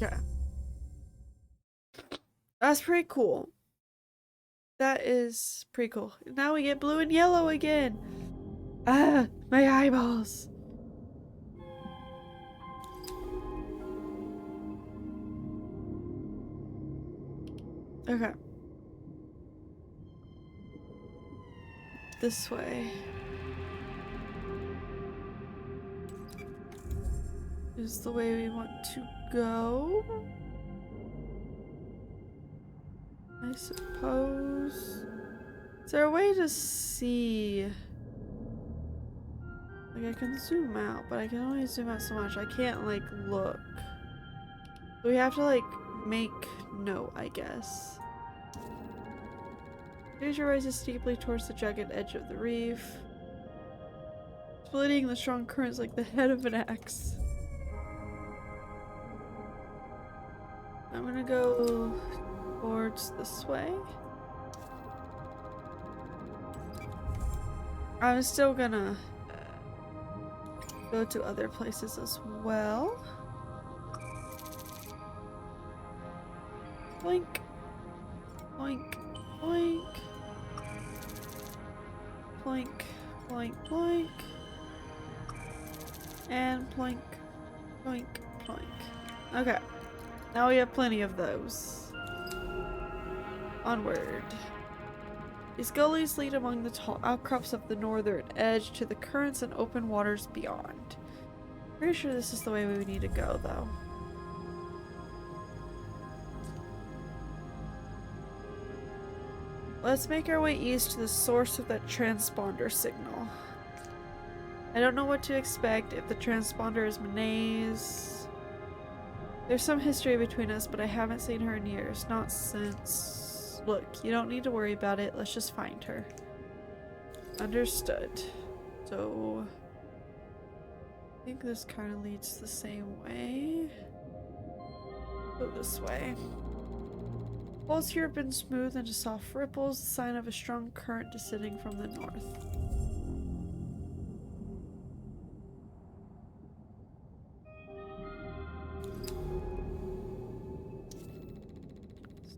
Okay. That's pretty cool. That is pretty cool. Now we get blue and yellow again. Ah, my eyeballs. Okay. This way. Is the way we want to go. I suppose. Is there a way to see? Like I can zoom out, but I can only zoom out so much. I can't like look. We have to like make note, I guess. Glacier rises steeply towards the jagged edge of the reef, splitting the strong currents like the head of an axe. I'm gonna go towards this way. I'm still gonna go to other places as well. Boink. Boink. Boink. Ploink. Ploink. Ploink. And ploink. Ploink. Ploink. Okay. Now we have plenty of those. Onward. These gullies lead among the tall outcrops of the northern edge to the currents and open waters beyond. Pretty sure this is the way we need to go, though. Let's make our way east to the source of that transponder signal. I don't know what to expect if the transponder is Monet's. There's some history between us, but I haven't seen her in years. Not since... Look, you don't need to worry about it. Let's just find her. Understood. So... I think this kind of leads the same way. Go this way. Walls here have been smoothed into soft ripples, the sign of a strong current descending from the north.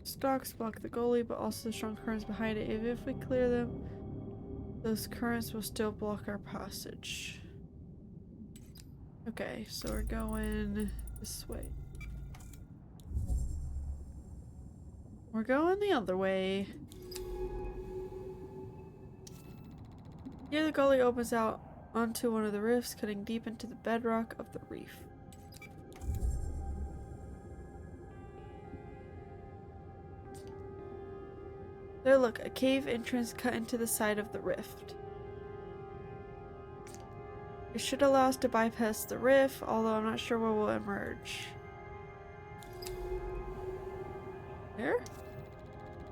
Stalks block the gully, but also the strong currents behind it. Even if we clear them, those currents will still block our passage. Okay, so we're going this way. We're going the other way. Here the gully opens out onto one of the rifts, cutting deep into the bedrock of the reef. There, look, a cave entrance cut into the side of the rift. It should allow us to bypass the rift, although I'm not sure where we'll emerge. There?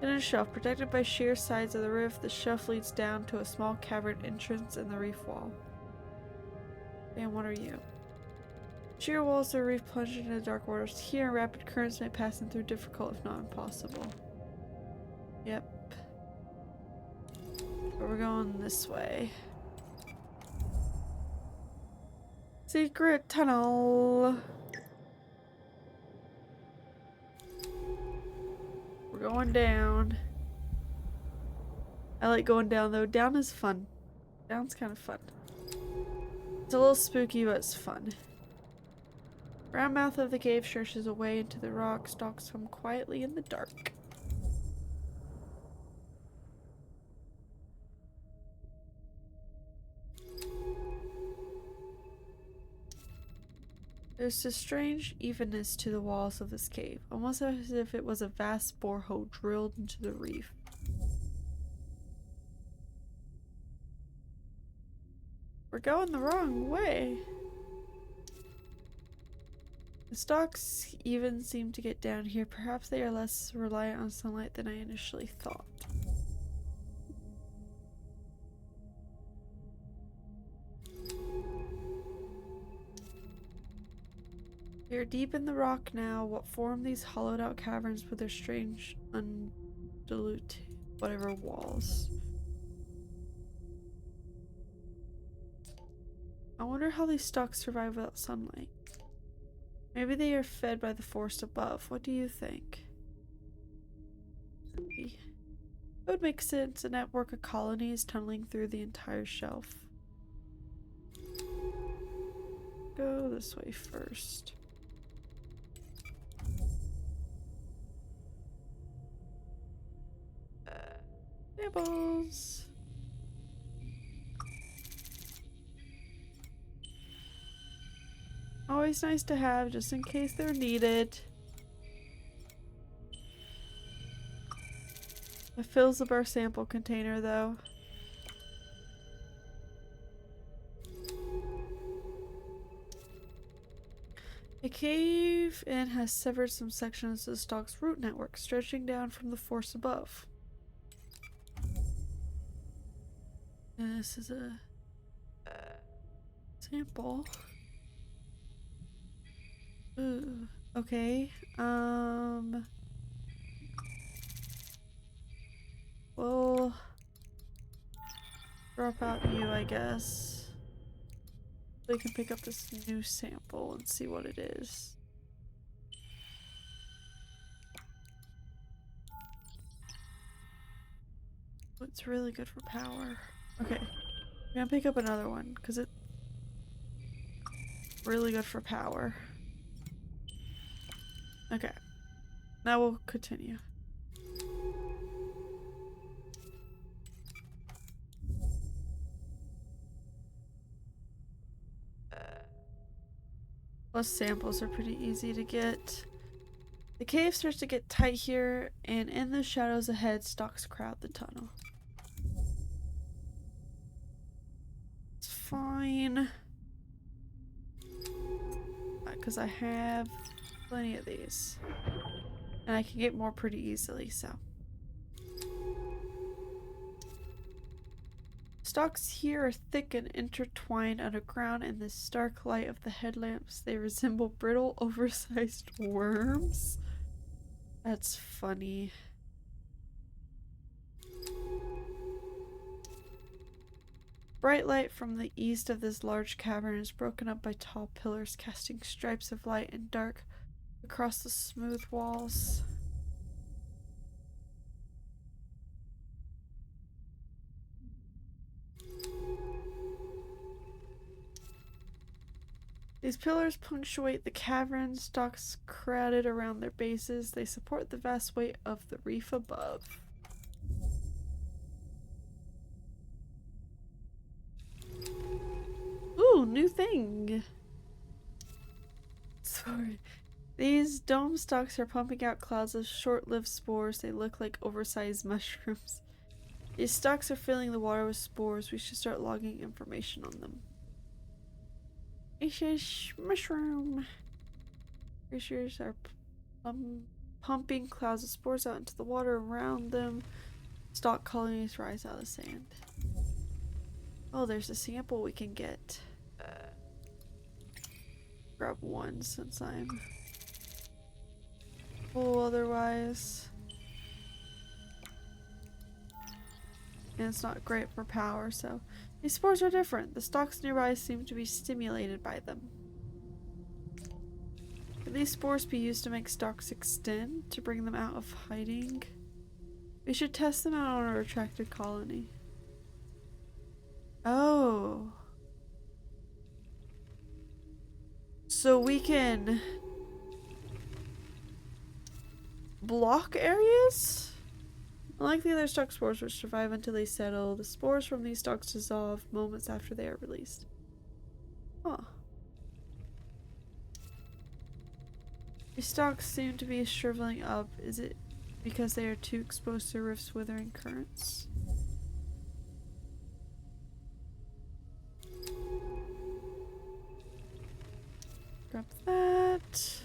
In a shelf, protected by sheer sides of the rift, the shelf leads down to a small cavern entrance in the reef wall. And what are you? Sheer walls of the reef plunge into the dark waters. Here, rapid currents may pass them through difficult, if not impossible. Yep. But we're going this way. Secret tunnel. We're going down. I like going down though. Down is fun. Down's kind of fun. It's a little spooky, but it's fun. Round mouth of the cave stretches away into the rock. Stalks come quietly in the dark. There's a strange evenness to the walls of this cave, almost as if it was a vast borehole drilled into the reef. We're going the wrong way. The stalks even seem to get down here. Perhaps they are less reliant on sunlight than I initially thought. We are deep in the rock now. What formed these hollowed out caverns with their strange, undulate, whatever walls? I wonder how these stalks survive without sunlight. Maybe they are fed by the forest above. What do you think? It would make sense, a network of colonies tunneling through the entire shelf. Go this way first. Nibbles. Always nice to have, just in case they're needed. It fills up our sample container, though. A cave-in has severed some sections of the stalk's root network, stretching down from the force above. And this is a sample. Ooh, okay. We'll drop out you, I guess. So we can pick up this new sample and see what it is. It's really good for power. Okay, I'm gonna pick up another one because it's really good for power. Okay, now we'll continue. Plus samples are pretty easy to get. The cave starts to get tight here, and in the shadows ahead, stalks crowd the tunnel. It's fine. Because I have plenty of these. And I can get more pretty easily, so. Stalks here are thick and intertwined underground in the stark light of the headlamps. They resemble brittle, oversized worms. That's funny. Bright light from the east of this large cavern is broken up by tall pillars, casting stripes of light and dark across the smooth walls. These pillars punctuate the cavern, stalks crowded around their bases. They support the vast weight of the reef above. Ooh, new thing! Sorry. These dome stalks are pumping out clouds of short-lived spores. They look like oversized mushrooms. These stalks are filling the water with spores. We should start logging information on them. Ish mushroom. Creatures are pumping clouds of spores out into the water around them. Stalk colonies rise out of the sand. Oh, there's a sample we can get. Grab one since I'm full otherwise. And it's not great for power, so these spores are different. The stalks nearby seem to be stimulated by them. Can these spores be used to make stalks extend, to bring them out of hiding? We should test them out on a retracted colony. Oh. So we can block areas? Unlike the other stalk spores which survive until they settle, the spores from these stalks dissolve moments after they are released. Huh. These stalks seem to be shriveling up. Is it because they are too exposed to Rift's withering currents? Grab that.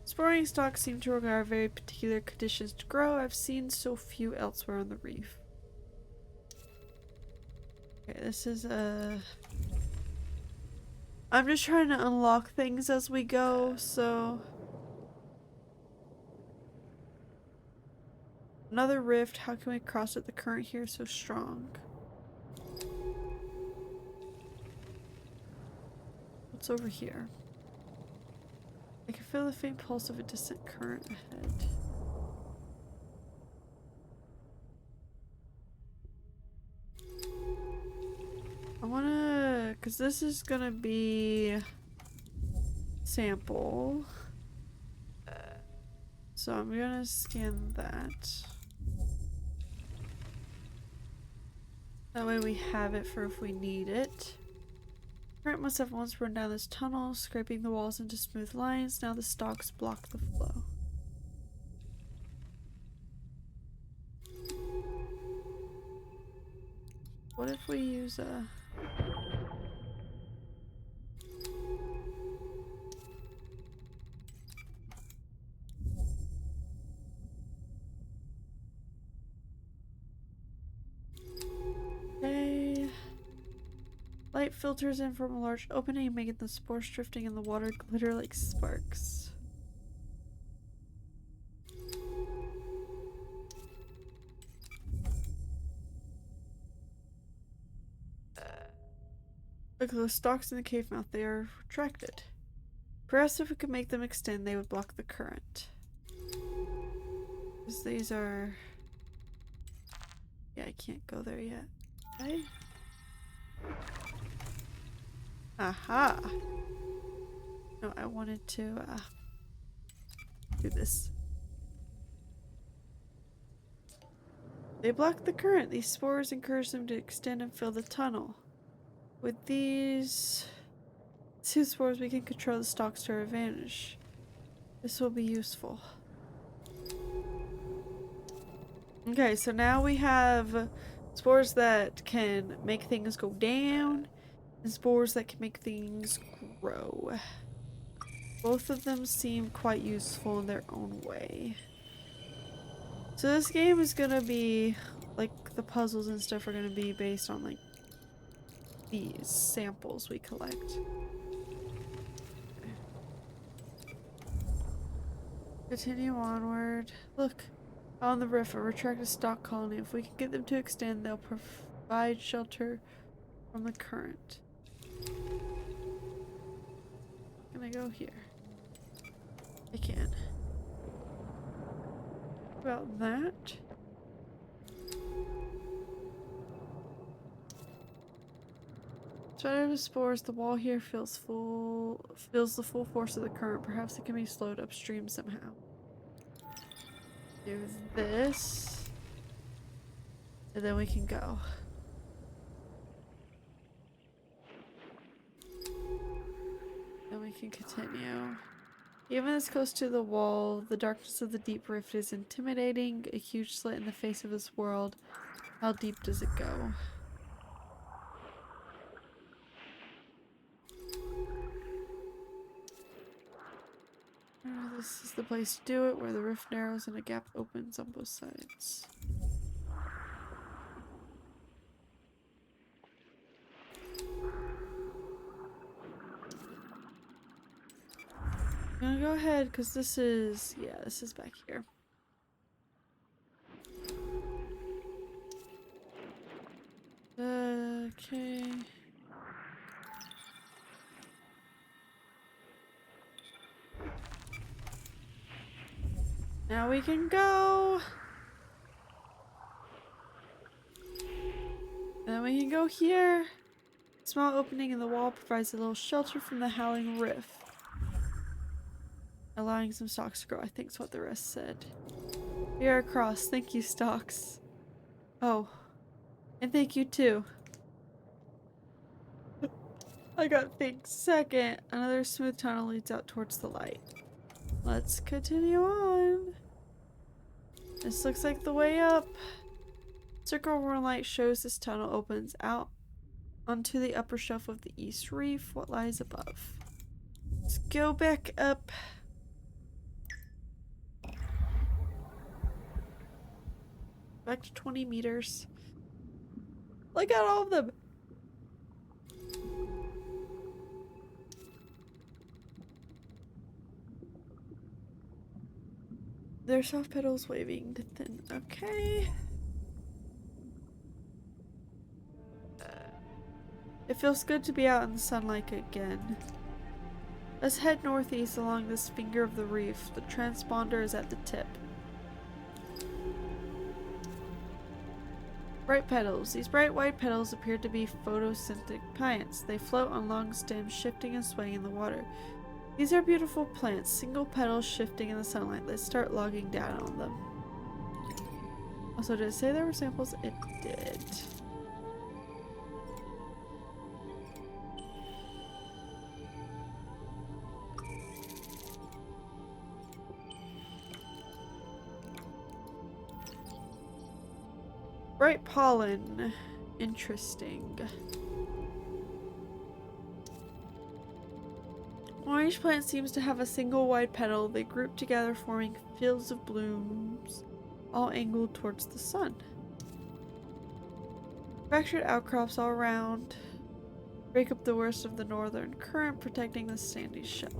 Sporing stalks seem to require very particular conditions to grow. I've seen so few elsewhere on the reef. Okay, this is I'm just trying to unlock things as we go, so... Another rift. How can we cross it? The current here is so strong. What's over here? I can feel the faint pulse of a distant current ahead. I wanna... Cause this is gonna be... Sample. So I'm gonna scan that. That way we have it for if we need it. Current must have once run down this tunnel, scraping the walls into smooth lines. Now the stalks block the flow. What if we use a... Okay. Light filters in from a large opening, making the spores drifting in the water glitter like sparks. Look at those stalks in the cave mouth, they are retracted. Perhaps if we could make them extend, they would block the current. Because these are... Yeah, I can't go there yet. Okay. Aha! No, I wanted to do this. They block the current. These spores encourage them to extend and fill the tunnel. With these two spores, we can control the stalks to our advantage. This will be useful. Okay, so now we have spores that can make things go down and spores that can make things grow. Both of them seem quite useful in their own way. So this game is gonna be, like, the puzzles and stuff are gonna be based on, like, these samples we collect. Okay. Continue onward. Look, on the rift, a retracted stock colony. If we can get them to extend, they'll provide shelter from the current. Can I go here? I can. About that. Spotted with spores, the wall here feels the full force of the current. Perhaps it can be slowed upstream somehow. Do this. And then we can go. Then we can continue. Even this close to the wall, the darkness of the deep rift is intimidating. A huge slit in the face of this world. How deep does it go? This is the place to do it, where the rift narrows and a gap opens on both sides. I'm gonna go ahead because this is, yeah, this is back here. Okay. Now we can go. And then we can go here. Small opening in the wall provides a little shelter from the howling rift, allowing some stalks to grow. I think is what the rest said. We are across. Thank you, stalks. Oh. And thank you too. I got thanks. Second, another smooth tunnel leads out towards the light. Let's continue on. This looks like the way up. Circle of light shows this tunnel opens out onto the upper shelf of the east reef. What lies above? Let's go back up. Back to 20 meters. Look at all of them. Their soft petals waving to thin. Okay. It feels good to be out in the sunlight again. Let's head northeast along this finger of the reef. The transponder is at the tip. Bright petals. These bright white petals appear to be photosynthetic plants. They float on long stems, shifting and swaying in the water. These are beautiful plants, single petals shifting in the sunlight. Let's start logging down on them. Also, did it say there were samples? It did. Bright pollen. Interesting. Orange plant seems to have a single wide petal. They group together, forming fields of blooms, all angled towards the sun. Fractured outcrops all around break up the worst of the northern current, protecting the sandy shelf.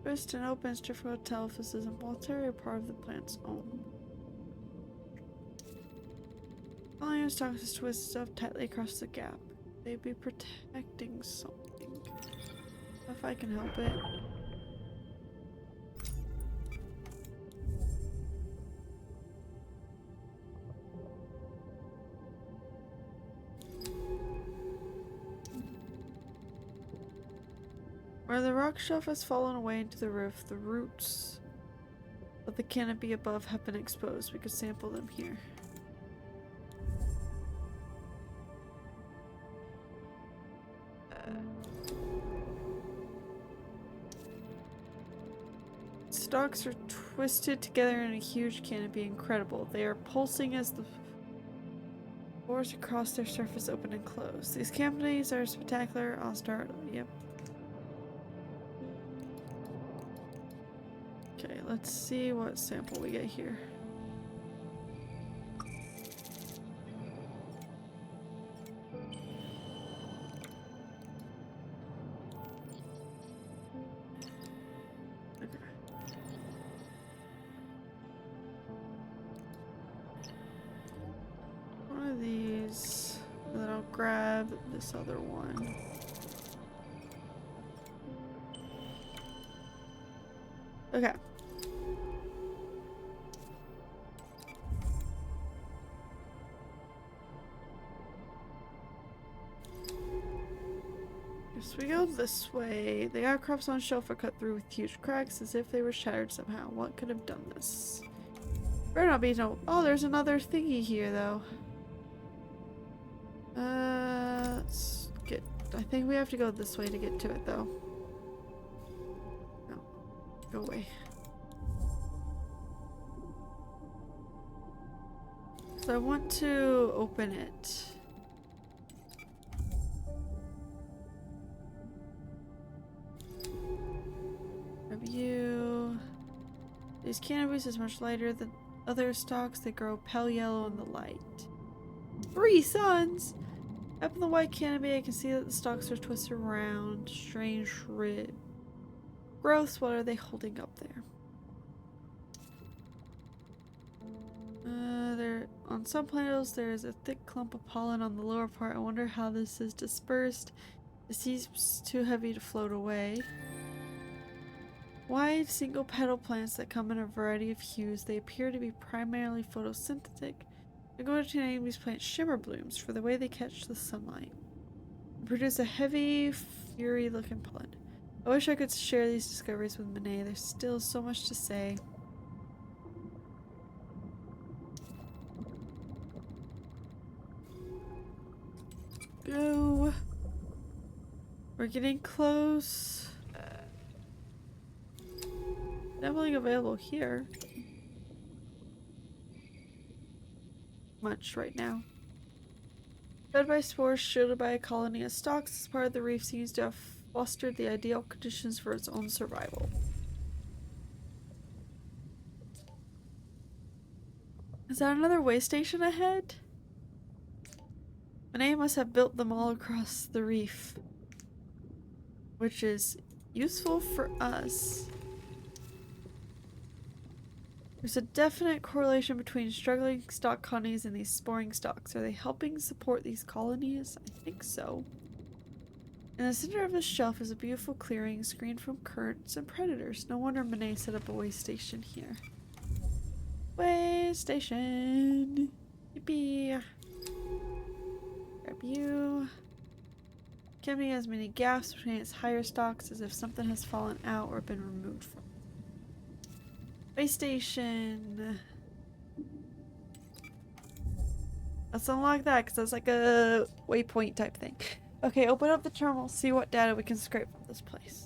Twist and opens to tell if this is a multi or part of the plant's own. Volume stalks is twisted up tightly across the gap. They'd be protecting something. If I can help it. Where the rock shelf has fallen away into the roof, the roots of the canopy above have been exposed. We could sample them here. Stalks are twisted together in a huge canopy. Incredible. They are pulsing as the pores across their surface open and close. These canopies are spectacular. I'll start. Yep. Okay, let's see what sample we get here. One of these, and then I'll grab this other one. Okay. Guess we go this way. The outcrops on shelf are cut through with huge cracks as if they were shattered somehow. What could have done this? Better not be no. Oh, there's another thingy here though. Let's get. I think we have to go this way to get to it though. No. Go away. So I want to open it. Review. These cannabis is much lighter than other stalks. They grow pale yellow in the light. 3 suns! Up in the white canopy, I can see that the stalks are twisted around. Strange rib growths. What are they holding up there? On some plants, there is a thick clump of pollen on the lower part. I wonder how this is dispersed. It seems too heavy to float away. Wide single petal plants that come in a variety of hues. They appear to be primarily photosynthetic. I'm going to name these plants shimmer blooms for the way they catch the sunlight and produce a heavy, fury looking pollen. I wish I could share these discoveries with Monet. There's still so much to say. go. We're getting close. Definitely available here. Much right now. Fed by spores, shielded by a colony of stalks, this part of the reef seems to have fostered the ideal conditions for its own survival. Is that another way station ahead? Monet must have built them all across the reef, which is useful for us. There's a definite correlation between struggling stock colonies and these sporing stocks. Are they helping support these colonies? I think so. In the center of the shelf is a beautiful clearing screened from currents and predators. No wonder Monet set up a way station here. Way station! Yippee! Grab you. Chimney has many gaps between its higher stalks as if something has fallen out or been removed from it. Way station! Let's unlock that because that's like a waypoint type thing. Okay, open up the terminal, see what data we can scrape from this place.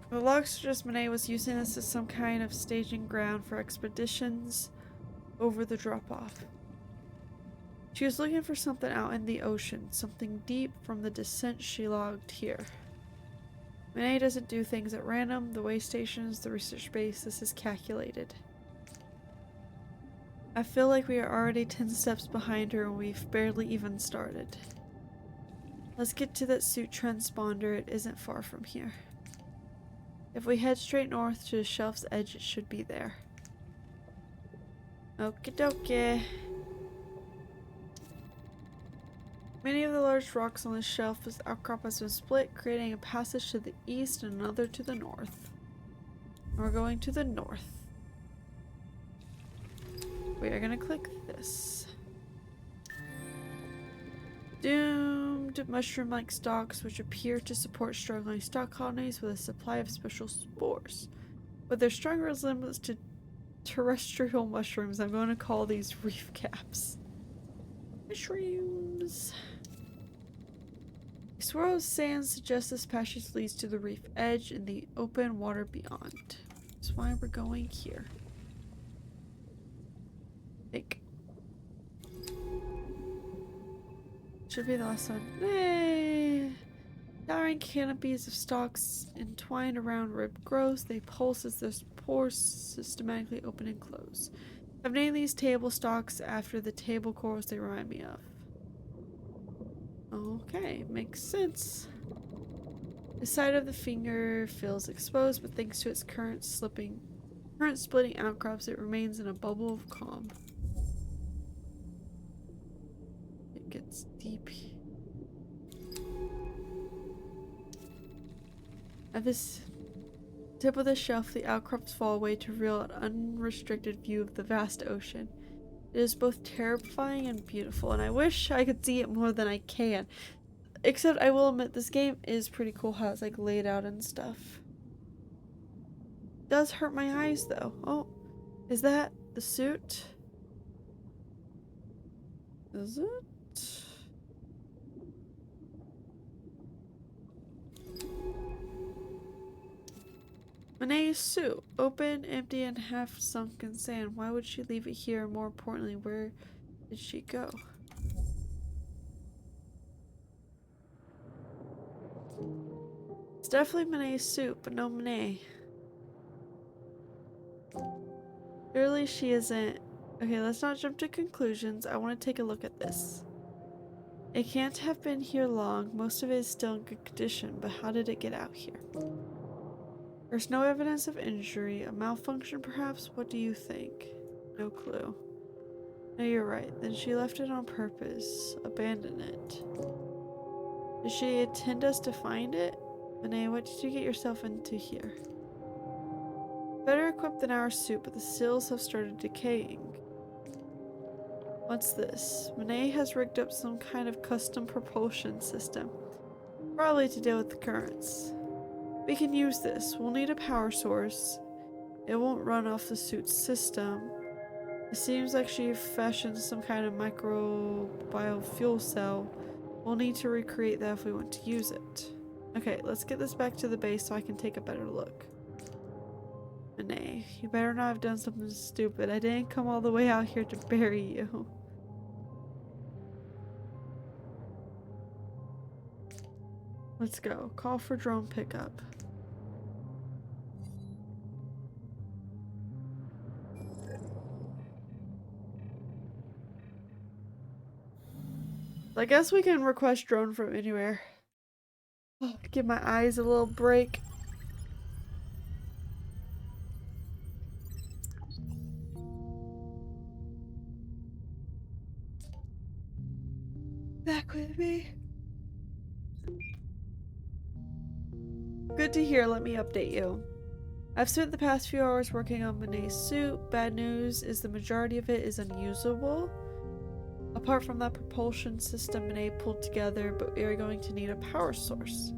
The log suggests Monet was using this as some kind of staging ground for expeditions over the drop-off. She was looking for something out in the ocean, something deep from the descent she logged here. Monet doesn't do things at random. The way stations, the research base, this is calculated. I feel like we are already 10 steps behind her and we've barely even started. Let's get to that suit transponder. It isn't far from here. If we head straight north to the shelf's edge, it should be there. Okie dokie. Many of the large rocks on the shelf's outcrop has been split, creating a passage to the east and another to the north. We're going to the north. We are gonna click this. Doomed mushroom-like stalks which appear to support struggling stalk colonies with a supply of special spores. With their strong resemblance to terrestrial mushrooms, I'm going to call these reef caps. Mushrooms. A swirl of sand suggests this passage leads to the reef edge and the open water beyond. That's why we're going here. Take. Should be the last one. Hey! Towering canopies of stalks entwined around ribbed growths, they pulse as their pores systematically open and close. I've named these table stalks after the table corals they remind me of. Okay, makes sense. The side of the finger feels exposed, but thanks to its current splitting outcrops, it remains in a bubble of calm. It gets deep. At this tip of the shelf, the outcrops fall away to reveal an unrestricted view of the vast ocean. It is both terrifying and beautiful, and I wish I could see it more than I can. Except I will admit, this game is pretty cool how it's like laid out and stuff. It does hurt my eyes though. Oh, is that the suit? Is it? Monet's suit. Open, empty, and half sunk in sand. Why would she leave it here? More importantly, where did she go? It's definitely Monet's suit, but no Monet. Clearly she isn't. Okay, let's not jump to conclusions. I want to take a look at this. It can't have been here long. Most of it is still in good condition, but how did it get out here? There's no evidence of injury. A malfunction, perhaps? What do you think? No clue. No, you're right. Then she left it on purpose. Abandon it. Did she intend us to find it? Monet, what did you get yourself into here? Better equipped than our suit, but the seals have started decaying. What's this? Monet has rigged up some kind of custom propulsion system, probably to deal with the currents. We can use this. We'll need a power source. It won't run off the suit's system. It seems like she fashioned some kind of microbial fuel cell. We'll need to recreate that if we want to use it. Okay, let's get this back to the base so I can take a better look. Monet, you better not have done something stupid. I didn't come all the way out here to bury you. Let's go. Call for drone pickup. I guess we can request drone from anywhere. Give my eyes a little break. Back with me. Good to hear. Let me update you. I've spent the past few hours working on Monet's suit. Bad news is the majority of it is unusable. Apart from that propulsion system Monet pulled together, but we are going to need a power source.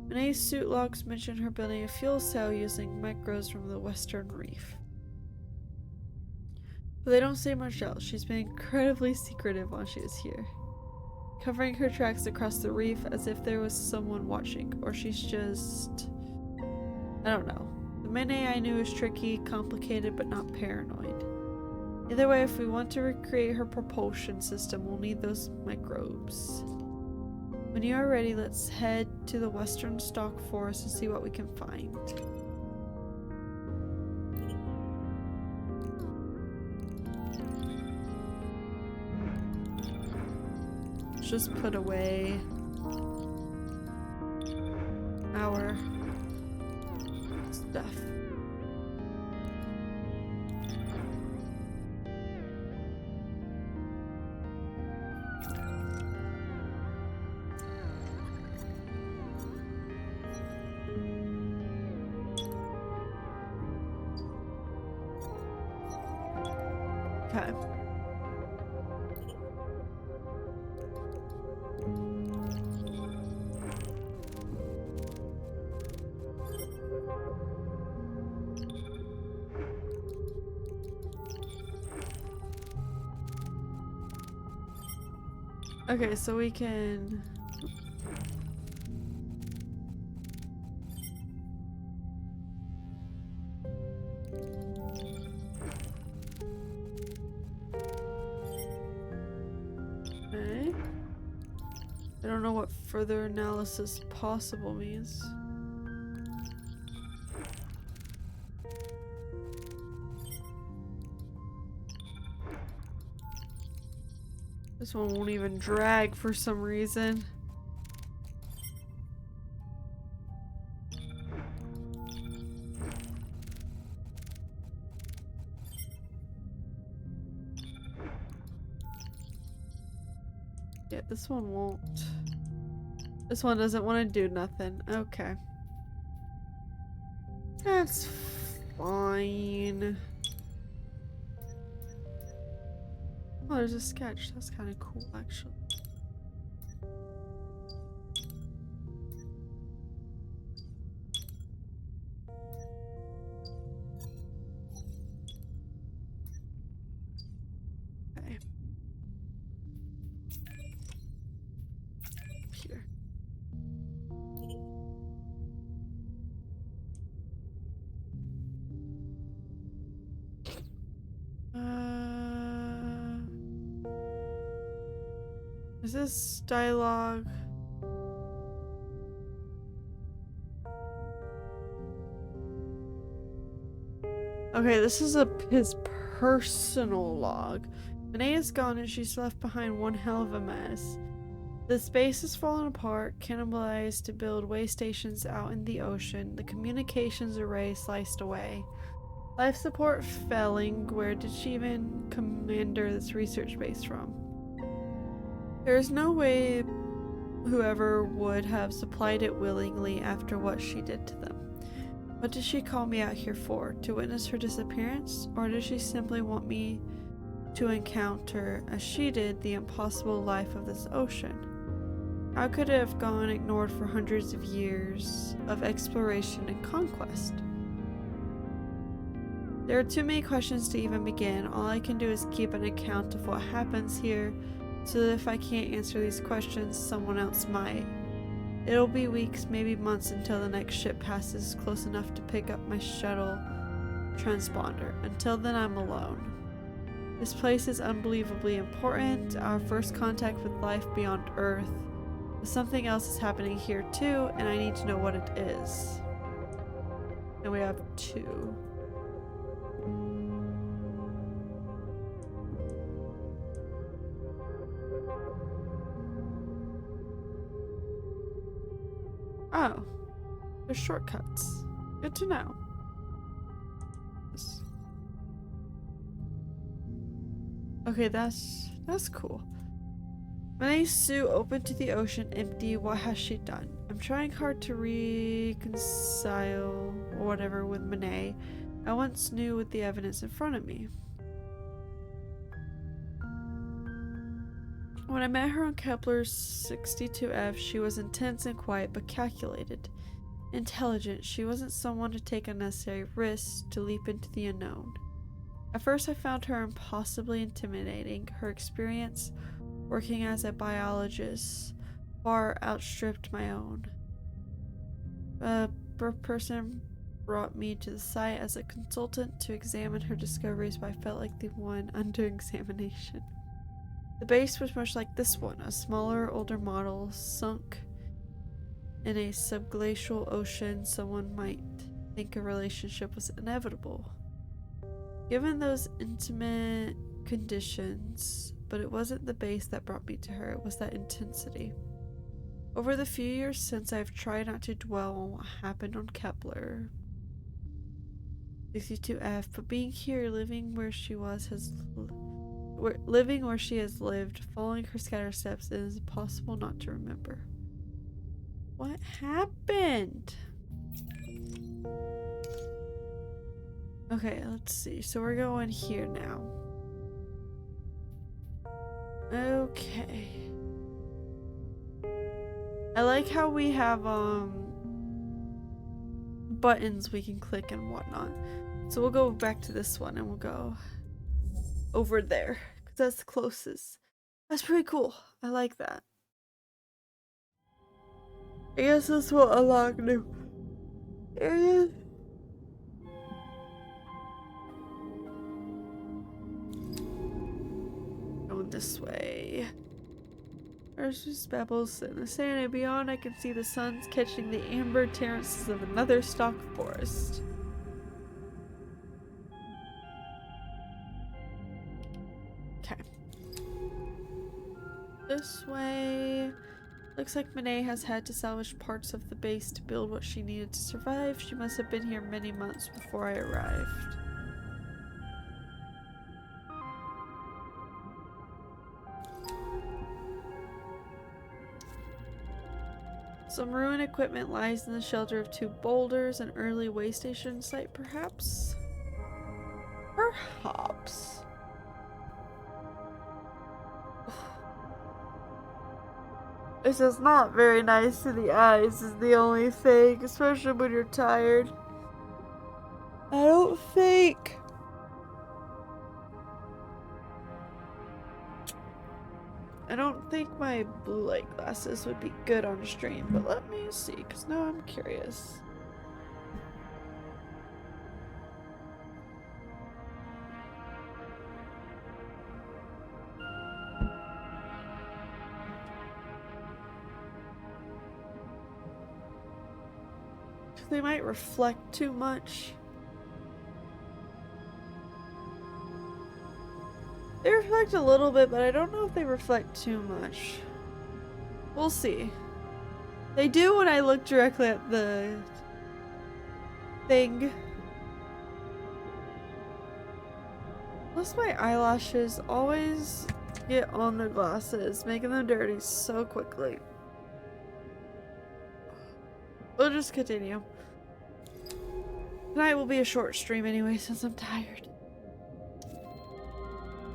Monet's suit logs mention her building a fuel cell using micros from the Western Reef. But they don't say much else. She's been incredibly secretive while she is here, covering her tracks across the reef as if there was someone watching, or she's just... I don't know. The Monet I knew is tricky, complicated, but not paranoid. Either way, if we want to recreate her propulsion system, we'll need those microbes. When you are ready, let's head to the Western Stock Forest and see what we can find. Just put away our stuff. Okay. Okay, so we can... Okay. I don't know what further analysis possible means. This one won't even drag for some reason. Yeah, this one won't. This one doesn't want to do nothing. Okay. That's fine. Oh, there's a sketch. That's kind of cool, actually. Okay. Here. Is this dialogue? Okay, this is his personal log. Monet is gone and she's left behind one hell of a mess. The space has fallen apart, cannibalized to build way stations out in the ocean. The communications array sliced away. Life support failing. Where did she even commander this research base from? There is no way whoever would have supplied it willingly after what she did to them. What did she call me out here for? To witness her disappearance? Or does she simply want me to encounter, as she did, the impossible life of this ocean? How could it have gone ignored for hundreds of years of exploration and conquest? There are too many questions to even begin. All I can do is keep an account of what happens here, so that if I can't answer these questions, someone else might. It'll be weeks, maybe months, until the next ship passes close enough to pick up my shuttle transponder. Until then, I'm alone. This place is unbelievably important, our first contact with life beyond Earth. But something else is happening here too, and I need to know what it is. And we have 2. Oh, there's shortcuts. Good to know. Okay, that's cool. Mane's suit open to the ocean, empty. What has she done? I'm trying hard to reconcile or whatever with Mane. I once knew with the evidence in front of me. When I met her on Kepler's 62F, she was intense and quiet, but calculated. Intelligent. She wasn't someone to take unnecessary risks, to leap into the unknown. At first I found her impossibly intimidating. Her experience working as a biologist far outstripped my own. A person brought me to the site as a consultant to examine her discoveries, but I felt like the one under examination. The base was much like this one, a smaller, older model, sunk in a subglacial ocean. Someone might think a relationship was inevitable, given those intimate conditions, but it wasn't the base that brought me to her, it was that intensity. Over the few years since, I've tried not to dwell on what happened on Kepler 62F, but being here, living where she has lived, following her scattered steps, it is impossible not to remember. What happened? Okay, let's see. So we're going here now. Okay. I like how we have buttons we can click and whatnot. So we'll go back to this one and we'll go over there, because that's the closest. That's pretty cool. I like that. I guess this will unlock new areas. Going this way. There's just pebbles in the sand, and beyond I can see the sun's catching the amber terraces of another stock forest. Okay. This way. Looks like Mane has had to salvage parts of the base to build what she needed to survive. She must have been here many months before I arrived. Some ruined equipment lies in the shelter of 2 boulders, an early way station site, perhaps? Perhaps. This is not very nice to the eyes, is the only thing, especially when you're tired. I don't think my blue light glasses would be good on stream, but let me see, because now I'm curious. They might reflect too much. They reflect a little bit, but I don't know if they reflect too much. We'll see. They do when I look directly at the thing. Plus my eyelashes always get on the glasses, making them dirty so quickly. We'll just continue. Tonight will be a short stream anyway, since I'm tired.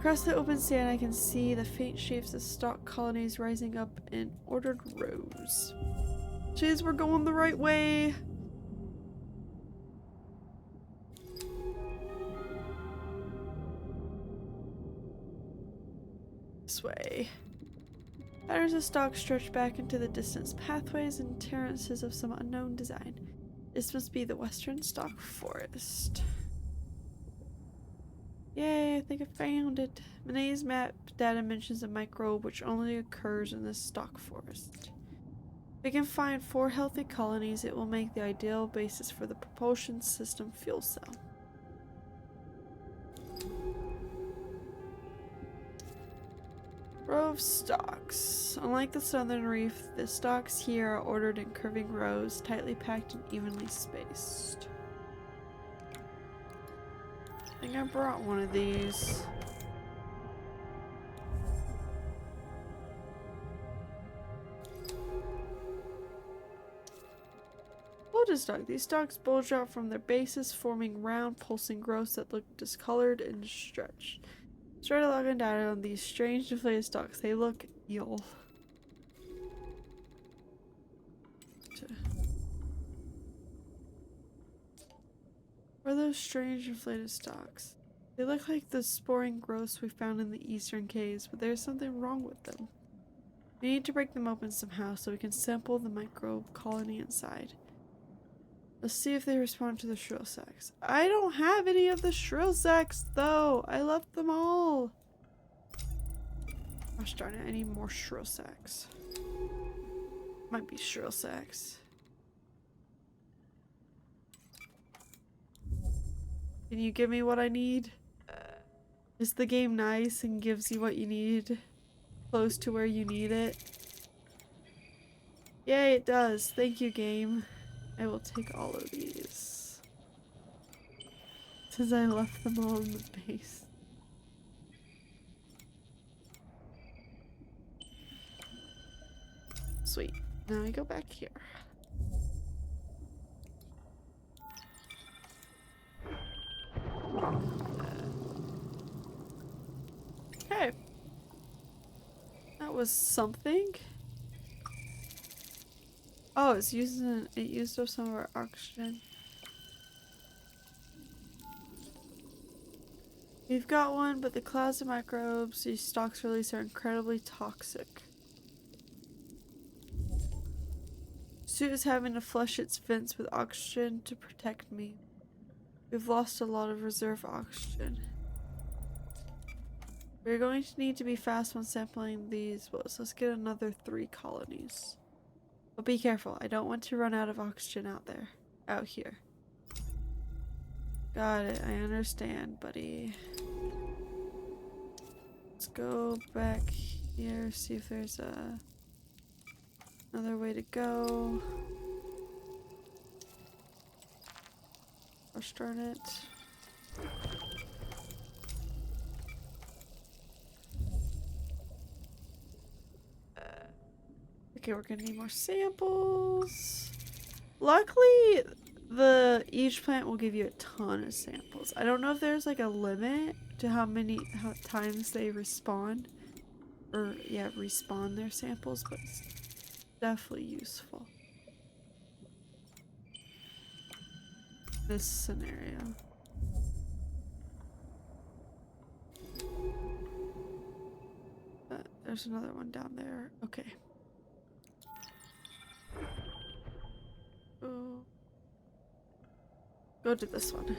Across the open sand, I can see the faint shapes of stock colonies rising up in ordered rows. Jeez, we're going the right way. This way. Patterns of stock stretch back into the distance, pathways and terraces of some unknown design. This must be the western stock forest. Yay, I think I found it. Monet's map data mentions a microbe which only occurs in this stock forest. If we can find 4 healthy colonies, it will make the ideal basis for the propulsion system fuel cell. Row of stalks. Unlike the southern reef, the stalks here are ordered in curving rows, tightly packed and evenly spaced. I think I brought one of these. Lotus stalk. These stalks bulge out from their bases, forming round, pulsing growths that look discolored and stretched. Straight along and down on these strange deflated stalks, they look eel. What are those strange inflated stalks? They look like the sporing growths we found in the eastern caves, but there's something wrong with them. We need to break them open somehow so we can sample the microbe colony inside. Let's see if they respond to the shrill sacs. I don't have any of the shrill sacs though. I left them all. Gosh darn it, I need more shrill sacs. Might be shrill sacs. Can you give me what I need? Is the game nice and gives you what you need close to where you need it? Yay, it does. Thank you, game. I will take all of these. Since I left them all in the base. Sweet. Now I go back here. Okay. That was something. Oh, it used up some of our oxygen. We've got one, but the clouds of microbes these stalks release are incredibly toxic. Suit is having to flush its vents with oxygen to protect me. We've lost a lot of reserve oxygen. We're going to need to be fast when sampling these boats. Let's get another 3 colonies. But be careful, I don't want to run out of oxygen out here. Got it, I understand, buddy. Let's go back here, see if there's another way to go. Gosh darn it. Okay, we're gonna need more samples. Luckily, each plant will give you a ton of samples. I don't know if there's like a limit to how times they respawn. Or, yeah, respawn their samples, but it's definitely useful. This scenario. There's another one down there. Okay. Oh. Go to this one.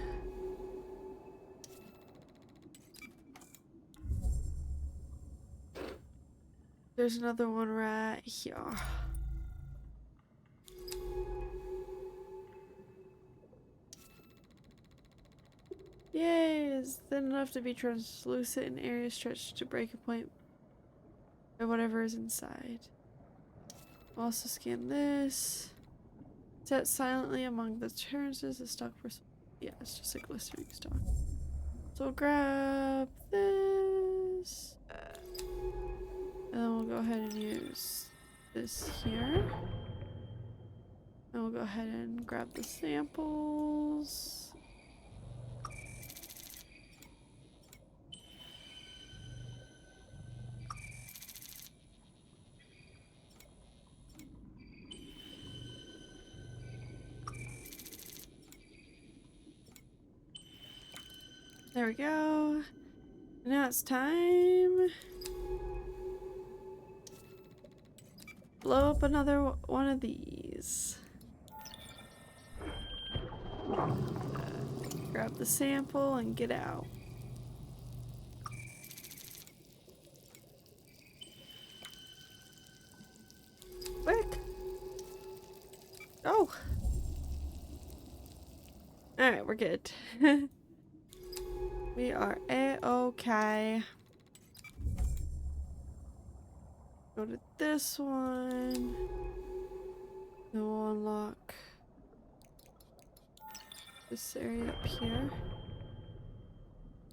There's another one right here. Yay! It's thin enough to be translucent in areas stretched to break a point by whatever is inside. I'll also scan this. Set silently among the terraces. The stock for. Yeah, it's just a glistering stock. So we'll grab this. And then we'll go ahead and use this here. And we'll go ahead and grab the samples. There we go. Now it's time. Blow up another one of these. Grab the sample and get out. Quick! Oh! Alright, we're good. We are a-okay. Go to this one. Then we'll unlock this area up here.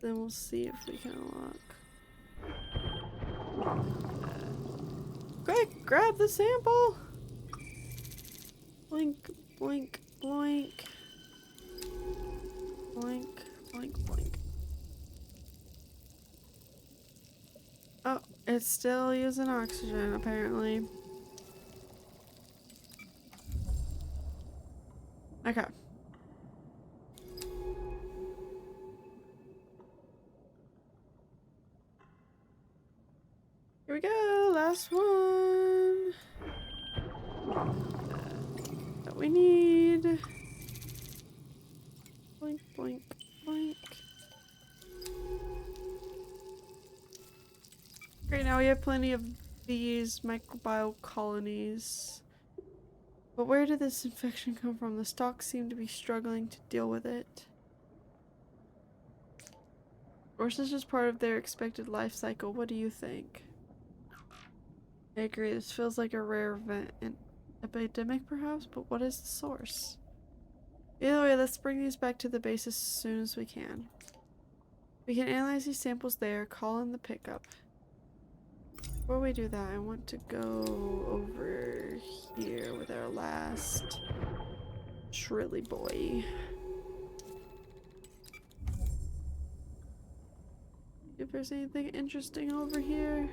Then we'll see if we can unlock. Quick, grab the sample! Blink, blink, blink. Blink, blink, blink. Oh, it's still using oxygen, apparently. Okay. Here we go, last one. That we need. Blink, blink, blink. Great, now we have plenty of these microbial colonies. But where did this infection come from? The stocks seem to be struggling to deal with it. Or is this just part of their expected life cycle? What do you think? I agree, this feels like a rare event, an epidemic perhaps, but what is the source? Either way, let's bring these back to the base as soon as we can. We can analyze these samples there, call in the pickup. Before we do that, I want to go over here with our last Shrilly boy. If there's anything interesting over here.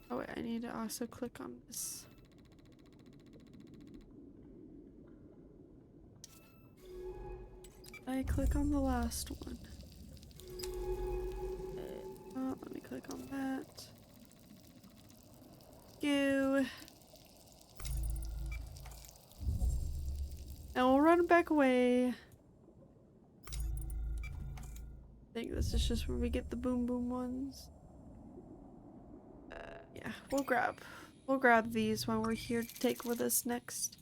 Oh wait, I need to also click on this. I click on the last one. Oh, let me click on that. Go. And we'll run back away. I think this is just where we get the boom boom ones. Yeah, we'll grab these when we're here to take with us next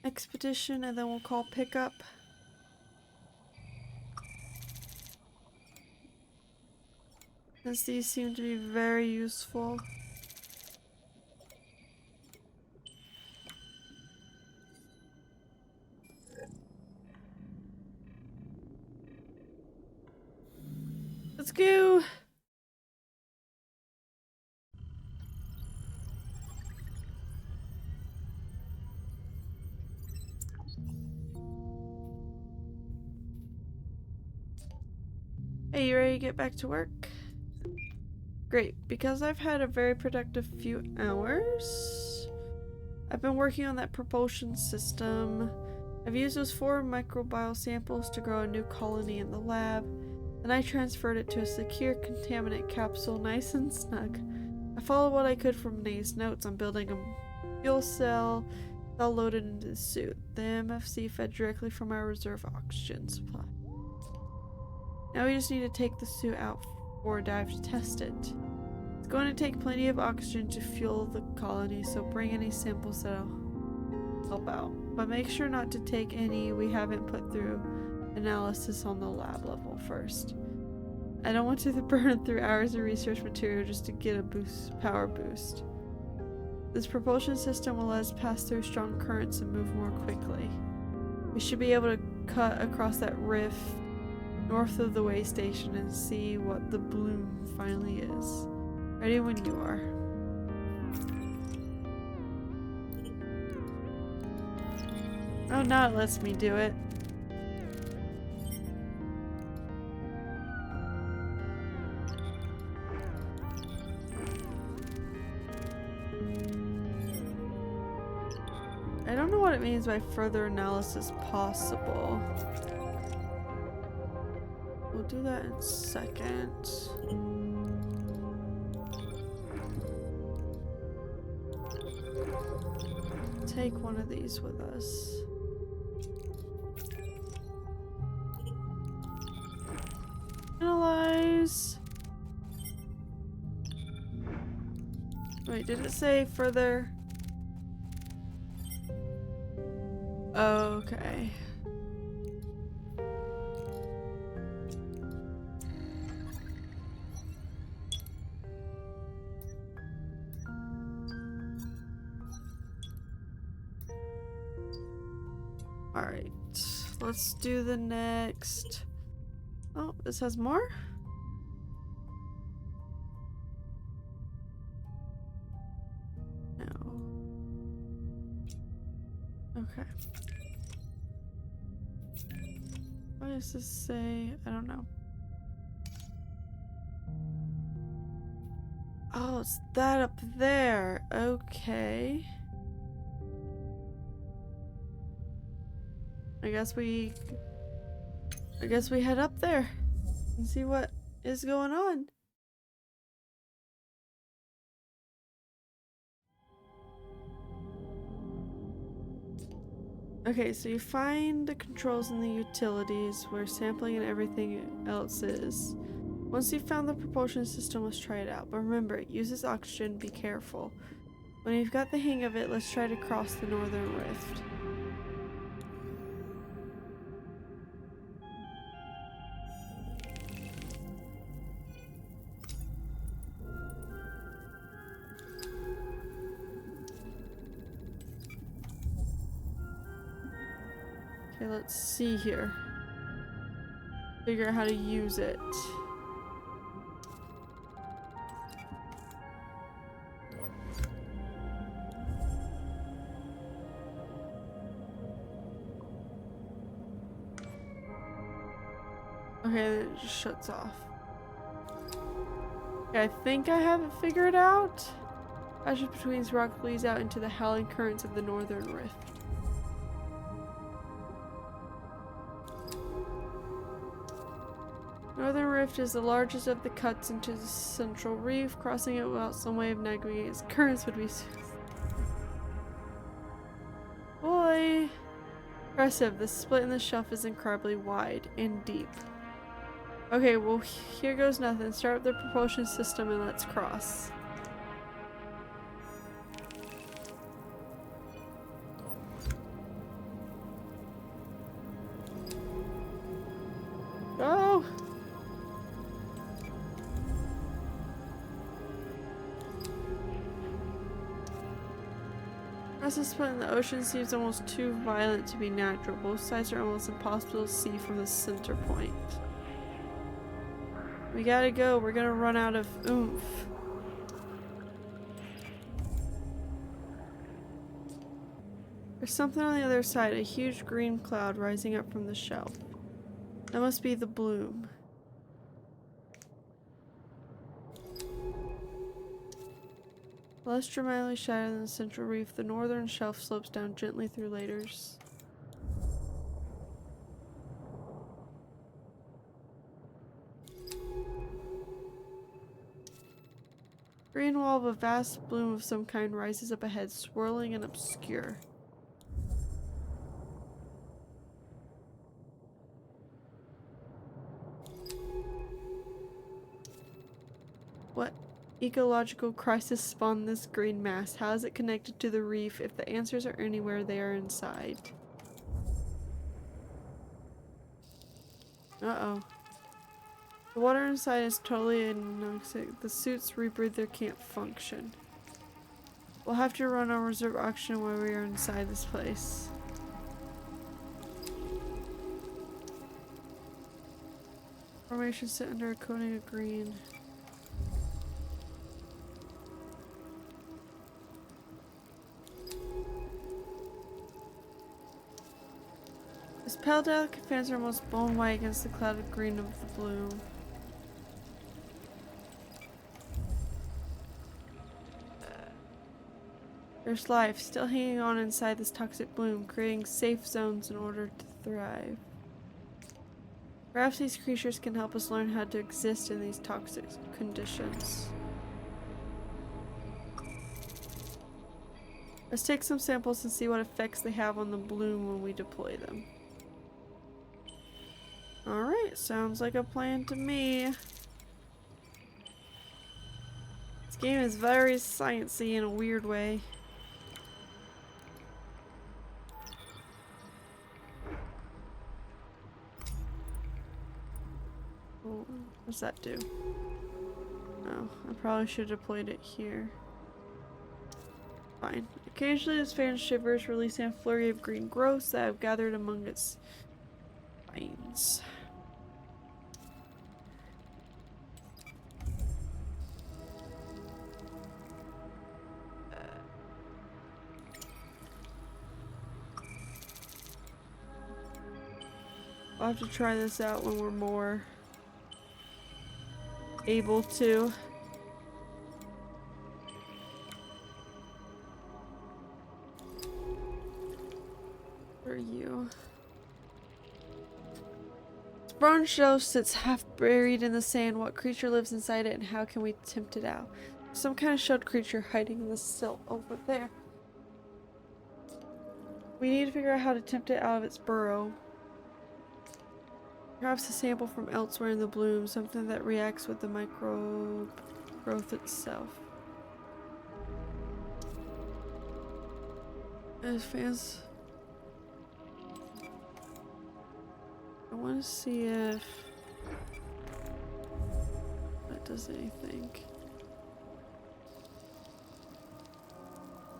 expedition, and then we'll call pickup. Since these seem to be very useful. Let's go! Hey, you ready to get back to work? Great, because I've had a very productive few hours. I've been working on that propulsion system. I've used those 4 microbial samples to grow a new colony in the lab. Then I transferred it to a secure contaminant capsule, nice and snug. I followed what I could from Nae's notes on building a fuel cell all loaded into the suit. The MFC fed directly from our reserve oxygen supply. Now we just need to take the suit out for a dive to test it. It's going to take plenty of oxygen to fuel the colony, so bring any samples that'll help out. But make sure not to take any we haven't put through analysis on the lab level first. I don't want to burn through hours of research material just to get a power boost. This propulsion system will let us pass through strong currents and move more quickly. We should be able to cut across that rift north of the way station and see what the bloom finally is. Ready when you are. Oh, now it lets me do it. I don't know what it means by further analysis possible. we'll do that in a second. Take one of these with us. Analyze. Wait, did it say further? Okay. Alright. Let's do the next. Oh, this has more? No. Okay. What does this say? I don't know. Oh, it's that up there. Okay. I guess we head up there and see what is going on. Okay, so you find the controls in the utilities where sampling and everything else is. Once you've found the propulsion system, let's try it out. But remember, it uses oxygen, be careful. When you've got the hang of it, let's try to cross the northern rift. Okay, let's see here. Figure out how to use it. Okay, then it just shuts off. Okay, I think I have it figured out. Passage between these rock leads out into the howling currents of the northern rift. Northern Rift is the largest of the cuts into the central reef. Crossing it without some way of navigating its currents would be boy. Impressive. The split in the shelf is incredibly wide and deep. Okay, well here goes nothing. Start up the propulsion system and let's cross. Go! The split in the ocean seems almost too violent to be natural. Both sides are almost impossible to see from the center point. We gotta go. We're gonna run out of oomph. There's something on the other side, a huge green cloud rising up from the shelf. That must be the bloom. Less dramatically shattered than the central reef, the northern shelf slopes down gently through layers. Green wall of a vast bloom of some kind rises up ahead, swirling and obscure. What ecological crisis spawned this green mass? How is it connected to the reef? If the answers are anywhere, they are inside. Uh-oh. The water inside is totally anoxic. The suits rebreather can't function. We'll have to run on reserve oxygen while we are inside this place. Formation sit under a coating of green. His pale, delicate fans are almost bone white against the clouded green of the bloom. There's life still hanging on inside this toxic bloom, creating safe zones in order to thrive. Perhaps these creatures can help us learn how to exist in these toxic conditions. Let's take some samples and see what effects they have on the bloom when we deploy them. Alright, sounds like a plan to me. This game is very sciencey in a weird way. Oh, what's that do? Oh, I probably should have deployed it here. Fine. Occasionally this fan shivers, releasing a flurry of green growths that have gathered among its vines. I'll have to try this out when we're more able to. Where are you? This bronze shell sits half buried in the sand. What creature lives inside it and how can we tempt it out? Some kind of shelled creature hiding in the silt over there. We need to figure out how to tempt it out of its burrow. Perhaps a sample from elsewhere in the bloom, something that reacts with the microbe growth itself. As fans, I want to see if that does anything.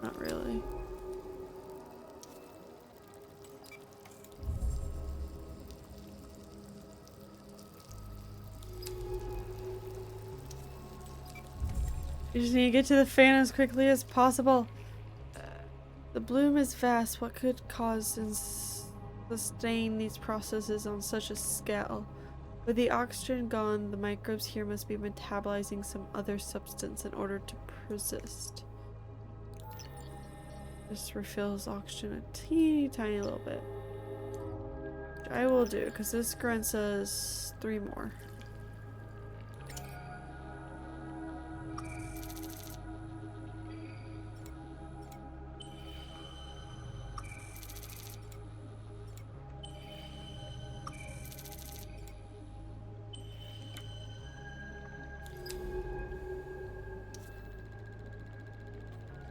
Not really. You just need to get to the fan as quickly as possible. The bloom is vast. What could cause and sustain these processes on such a scale? With the oxygen gone, the microbes here must be metabolizing some other substance in order to persist. This refills oxygen a teeny tiny little bit. Which I will do, because this grunt says 3 more.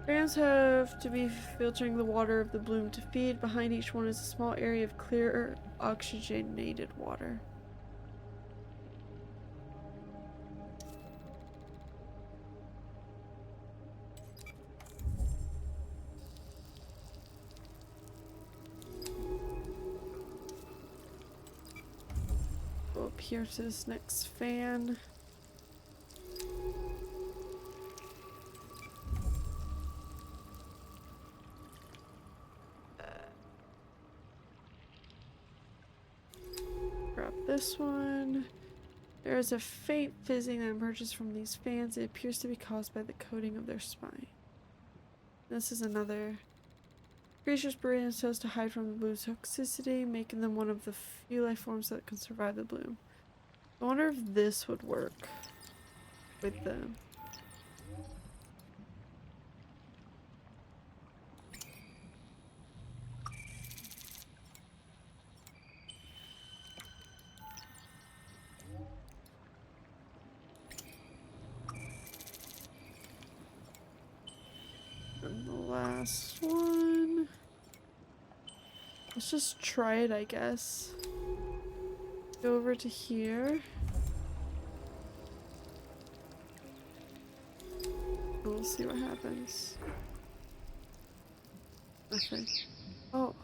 Fans have to be filtering the water of the bloom to feed. Behind each one is a small area of clear, oxygenated water. Go up here to this next fan. Grab this one. There is a faint fizzing that emerges from these fans. It appears to be caused by the coating of their spine. This is another. Creatures bury themselves to hide from the bloom's toxicity, making them one of the few life forms that can survive the bloom. I wonder if this would work with them. And the last one. Let's just try it, I guess. Go over to here. We'll see what happens. Okay. Oh.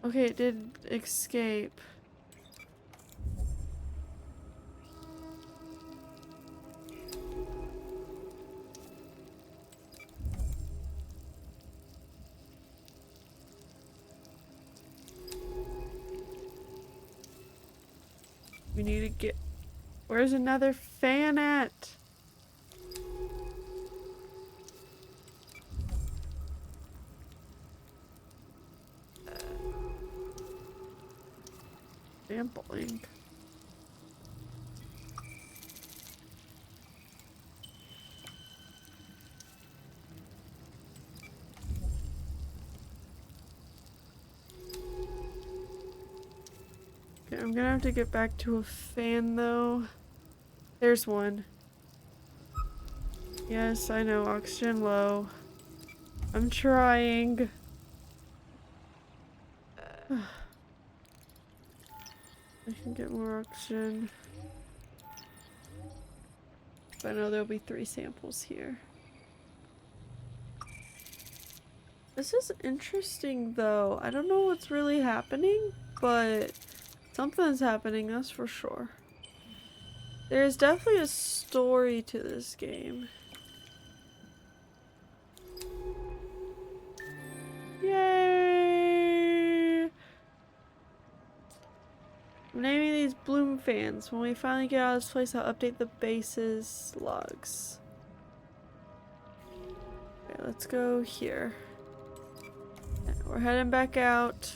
Okay, it did escape. We need to get... Where's another fan at? Sampling. Okay, I'm gonna have to get back to a fan though. There's one. Yes, I know, oxygen low. I'm trying. I can get more oxygen. But I know there'll be 3 samples here. This is interesting though. I don't know what's really happening, but something's happening, that's for sure. There's definitely a story to this game. Yay! I'm naming these bloom fans. When we finally get out of this place, I'll update the base's logs. Okay, let's go here. Okay, we're heading back out.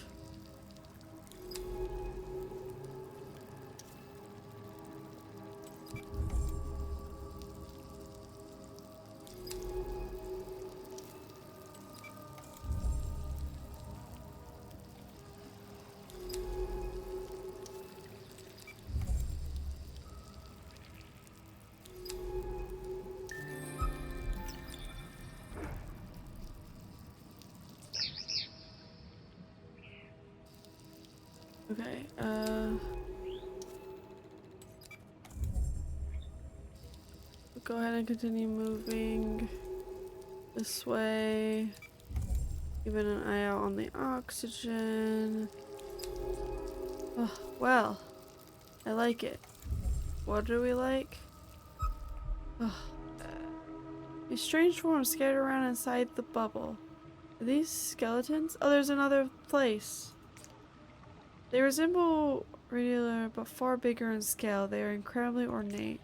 Okay, go ahead and continue moving this way. Keeping an eye out on the oxygen. Oh, well, I like it. What do we like? Oh, these strange forms scattered around inside the bubble. Are these skeletons? Oh, there's another place. They resemble regular, but far bigger in scale. They are incredibly ornate.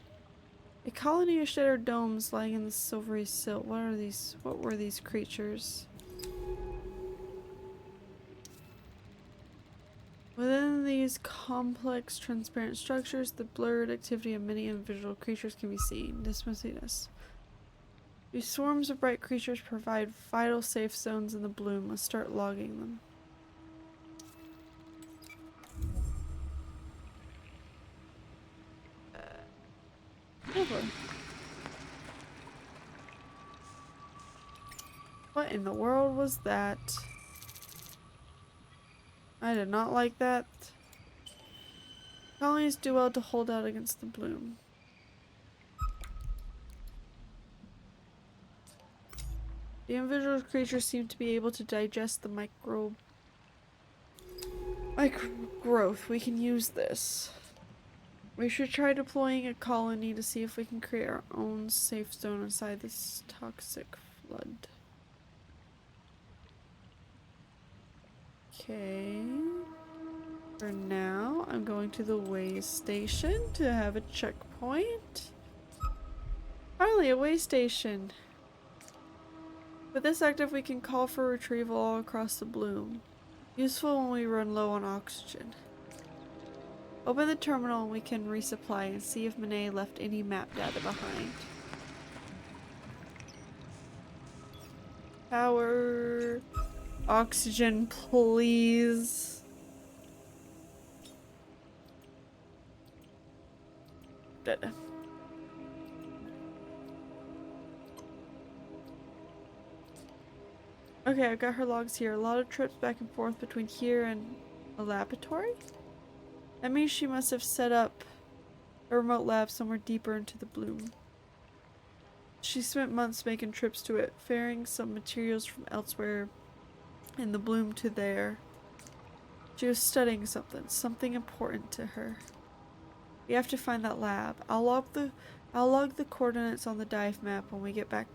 A colony of shattered domes lying in the silvery silt. What are these? What were these creatures? Within these complex, transparent structures, the blurred activity of many individual creatures can be seen. This must be this. These swarms of bright creatures provide vital safe zones in the bloom. Let's start logging them. Over. What in the world was that? I did not like that. Colonies do well to hold out against the bloom. The individual creatures seem to be able to digest the micro growth. We can use this. We should try deploying a colony to see if we can create our own safe zone inside this toxic flood. Okay. For now, I'm going to the way station to have a checkpoint. Finally, a way station. With this active, we can call for retrieval all across the bloom. Useful when we run low on oxygen. Open the terminal and we can resupply and see if Monet left any map data behind. Power. Oxygen, please. Dead. Okay, I've got her logs here. A lot of trips back and forth between here and a laboratory? That means she must have set up a remote lab somewhere deeper into the bloom. She spent months making trips to it, ferrying some materials from elsewhere in the bloom to there. She was studying something important to her. We have to find that lab. I'll log the coordinates on the dive map when we get back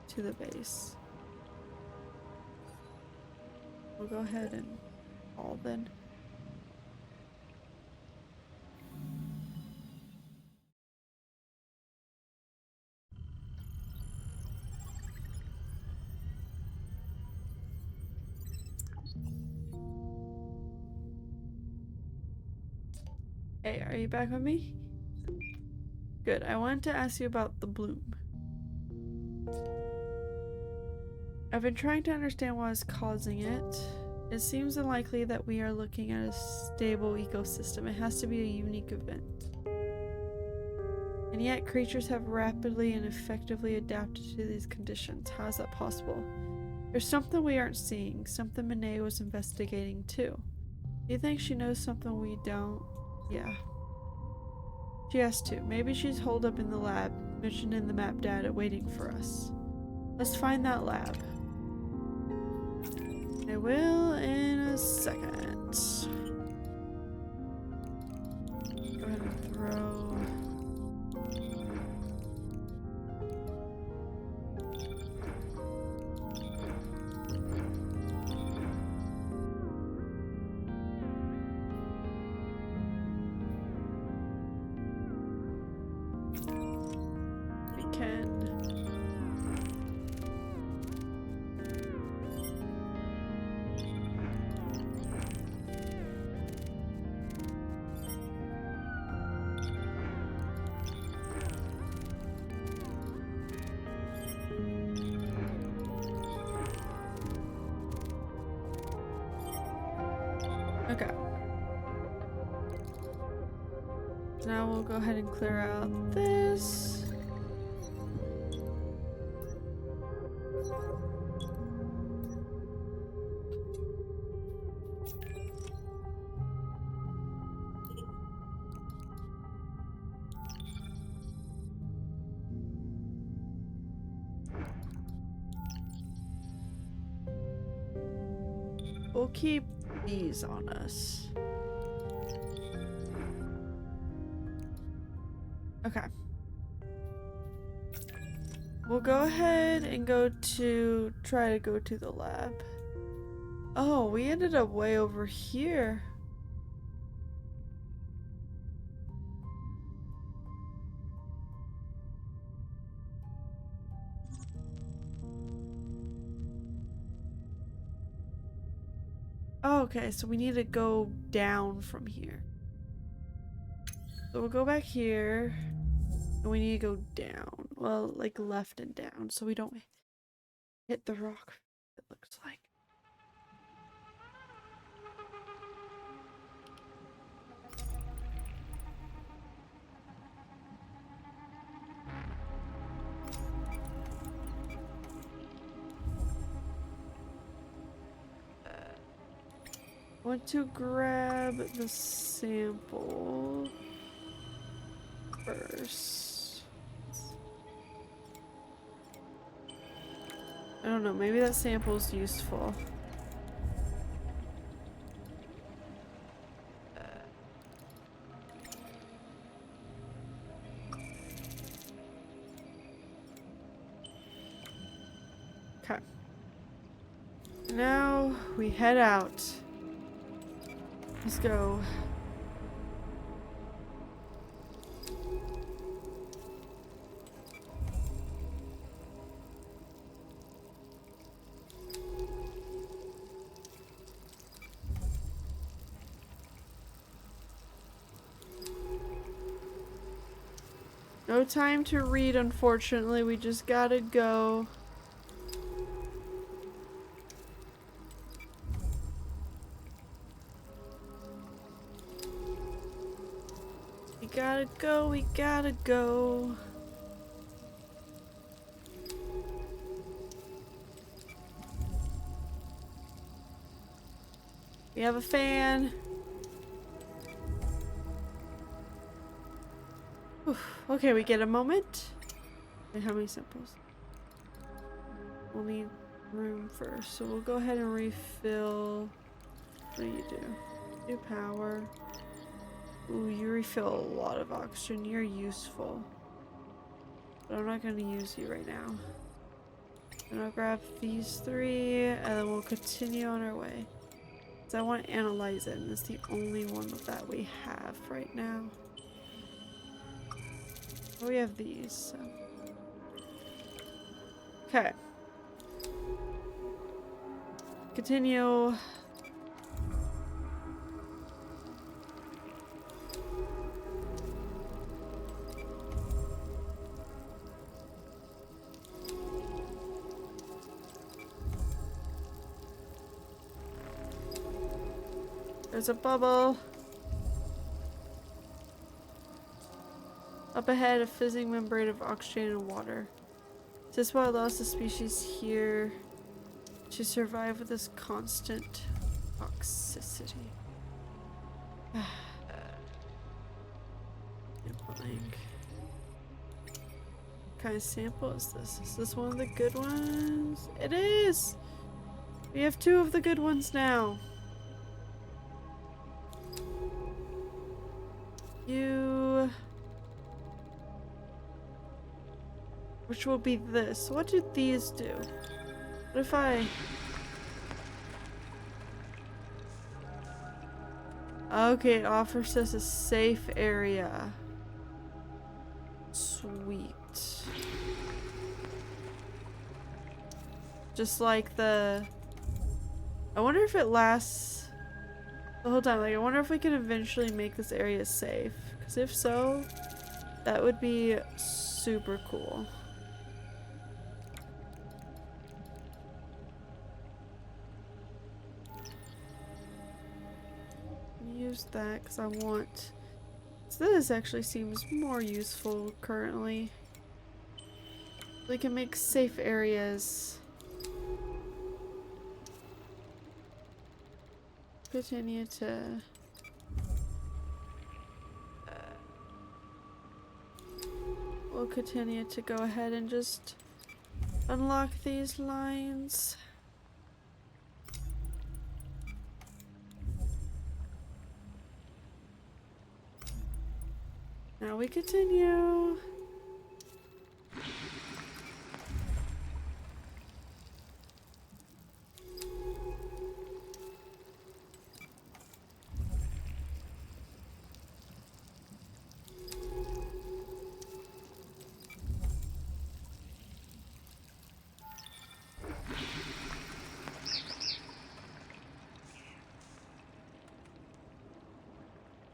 to the base. We'll go ahead and call then. Hey, are you back with me? Good. I wanted to ask you about the bloom. I've been trying to understand what is causing it. It seems unlikely that we are looking at a stable ecosystem. It has to be a unique event. And yet, creatures have rapidly and effectively adapted to these conditions. How is that possible? There's something we aren't seeing, something Monet was investigating too. Do you think she knows something we don't? Yeah. She has to. Maybe she's holed up in the lab, mentioned in the map data, waiting for us. Let's find that lab. I will in a second. Go ahead and throw. We can. Okay. Now we'll go ahead and clear out this. We'll keep these on us. Okay. We'll go ahead and try to go to the lab. Oh, we ended up way over here. Oh, okay, so we need to go down from here. So we'll go back here. And we need to go down. Well, like left and down, so we don't hit the rock, it looks like. I want to grab the sample first. I don't know, maybe that sample's useful. Okay. Now we head out. Let's go. No time to read, unfortunately. We just gotta go. We gotta go, we gotta go. We have a fan. Okay, we get a moment. Wait, how many samples? We'll need room first, so we'll go ahead and refill. What do you do? Do power. Ooh, you refill a lot of oxygen. You're useful. But I'm not gonna use you right now. And I'll grab these three, and then we'll continue on our way. So I want to analyze it, and it's the only one that we have right now. We have these, so. Okay. Continue. There's a bubble. Up ahead, a fizzing membrane of oxygen and water. This is what allows the species here to survive with this constant toxicity. Sampling. What kind of sample is this? Is this one of the good ones? It is! We have 2 of the good ones now. Which will be this. What do these do? What if I... Okay, it offers us a safe area. Sweet. Just like the... I wonder if it lasts the whole time. Like, I wonder if we can eventually make this area safe. Because if so, that would be super cool. Use that because I want... So this actually seems more useful currently. We can make safe areas. Continue to... we'll continue to go ahead and just unlock these lines. Now we continue.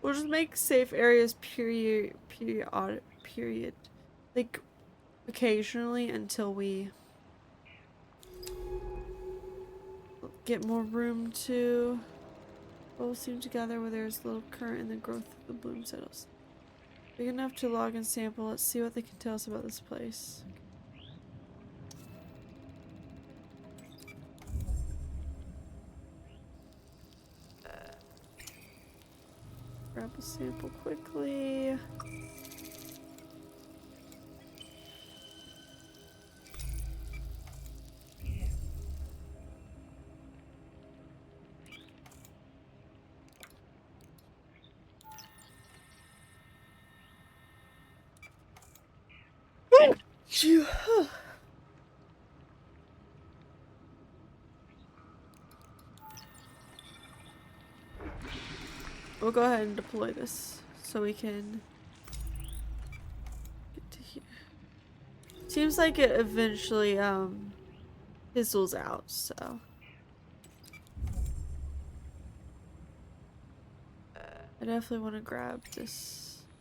We'll just make safe areas period, like occasionally until we get more room to both seem together where there's little current in the growth of the bloom settles. Big enough to log and sample. Let's see what they can tell us about this place. Grab a sample quickly. We'll go ahead and deploy this so we can get to here. Seems like it eventually fizzles out, so I definitely want to grab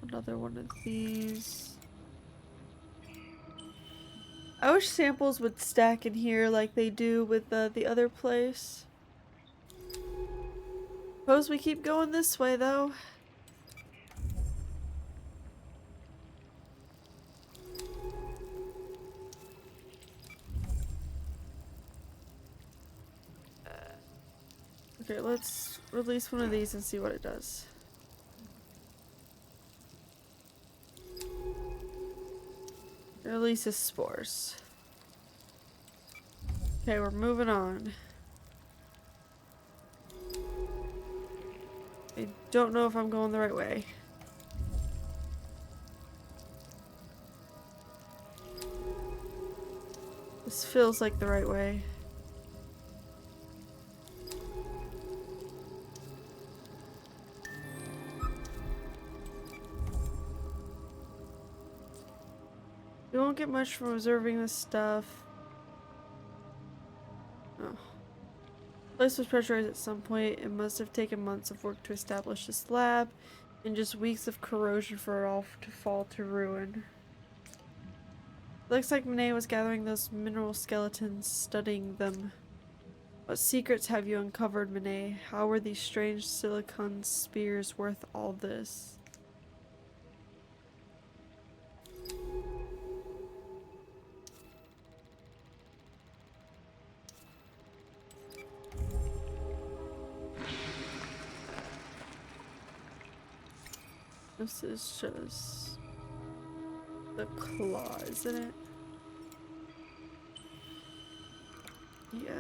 another one of these. I wish samples would stack in here like they do with the other place. Suppose we keep going this way though. Okay, let's release one of these and see what it does. It releases spores. Okay, we're moving on. I don't know if I'm going the right way. This feels like the right way. We won't get much from observing this stuff. Oh. The place was pressurized at some point. It must have taken months of work to establish this lab, and just weeks of corrosion for it all to fall to ruin. Looks like Monet was gathering those mineral skeletons, studying them. What secrets have you uncovered, Monet? How were these strange silicon spears worth all this? This is just the claw, isn't it? Yeah.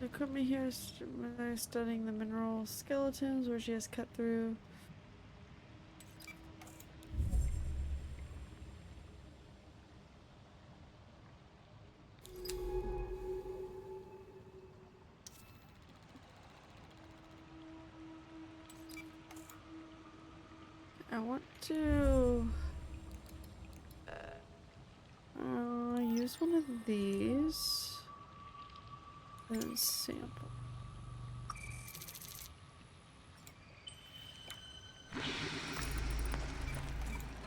The equipment here is studying the mineral skeletons where she has cut through. I want to use one of these and sample.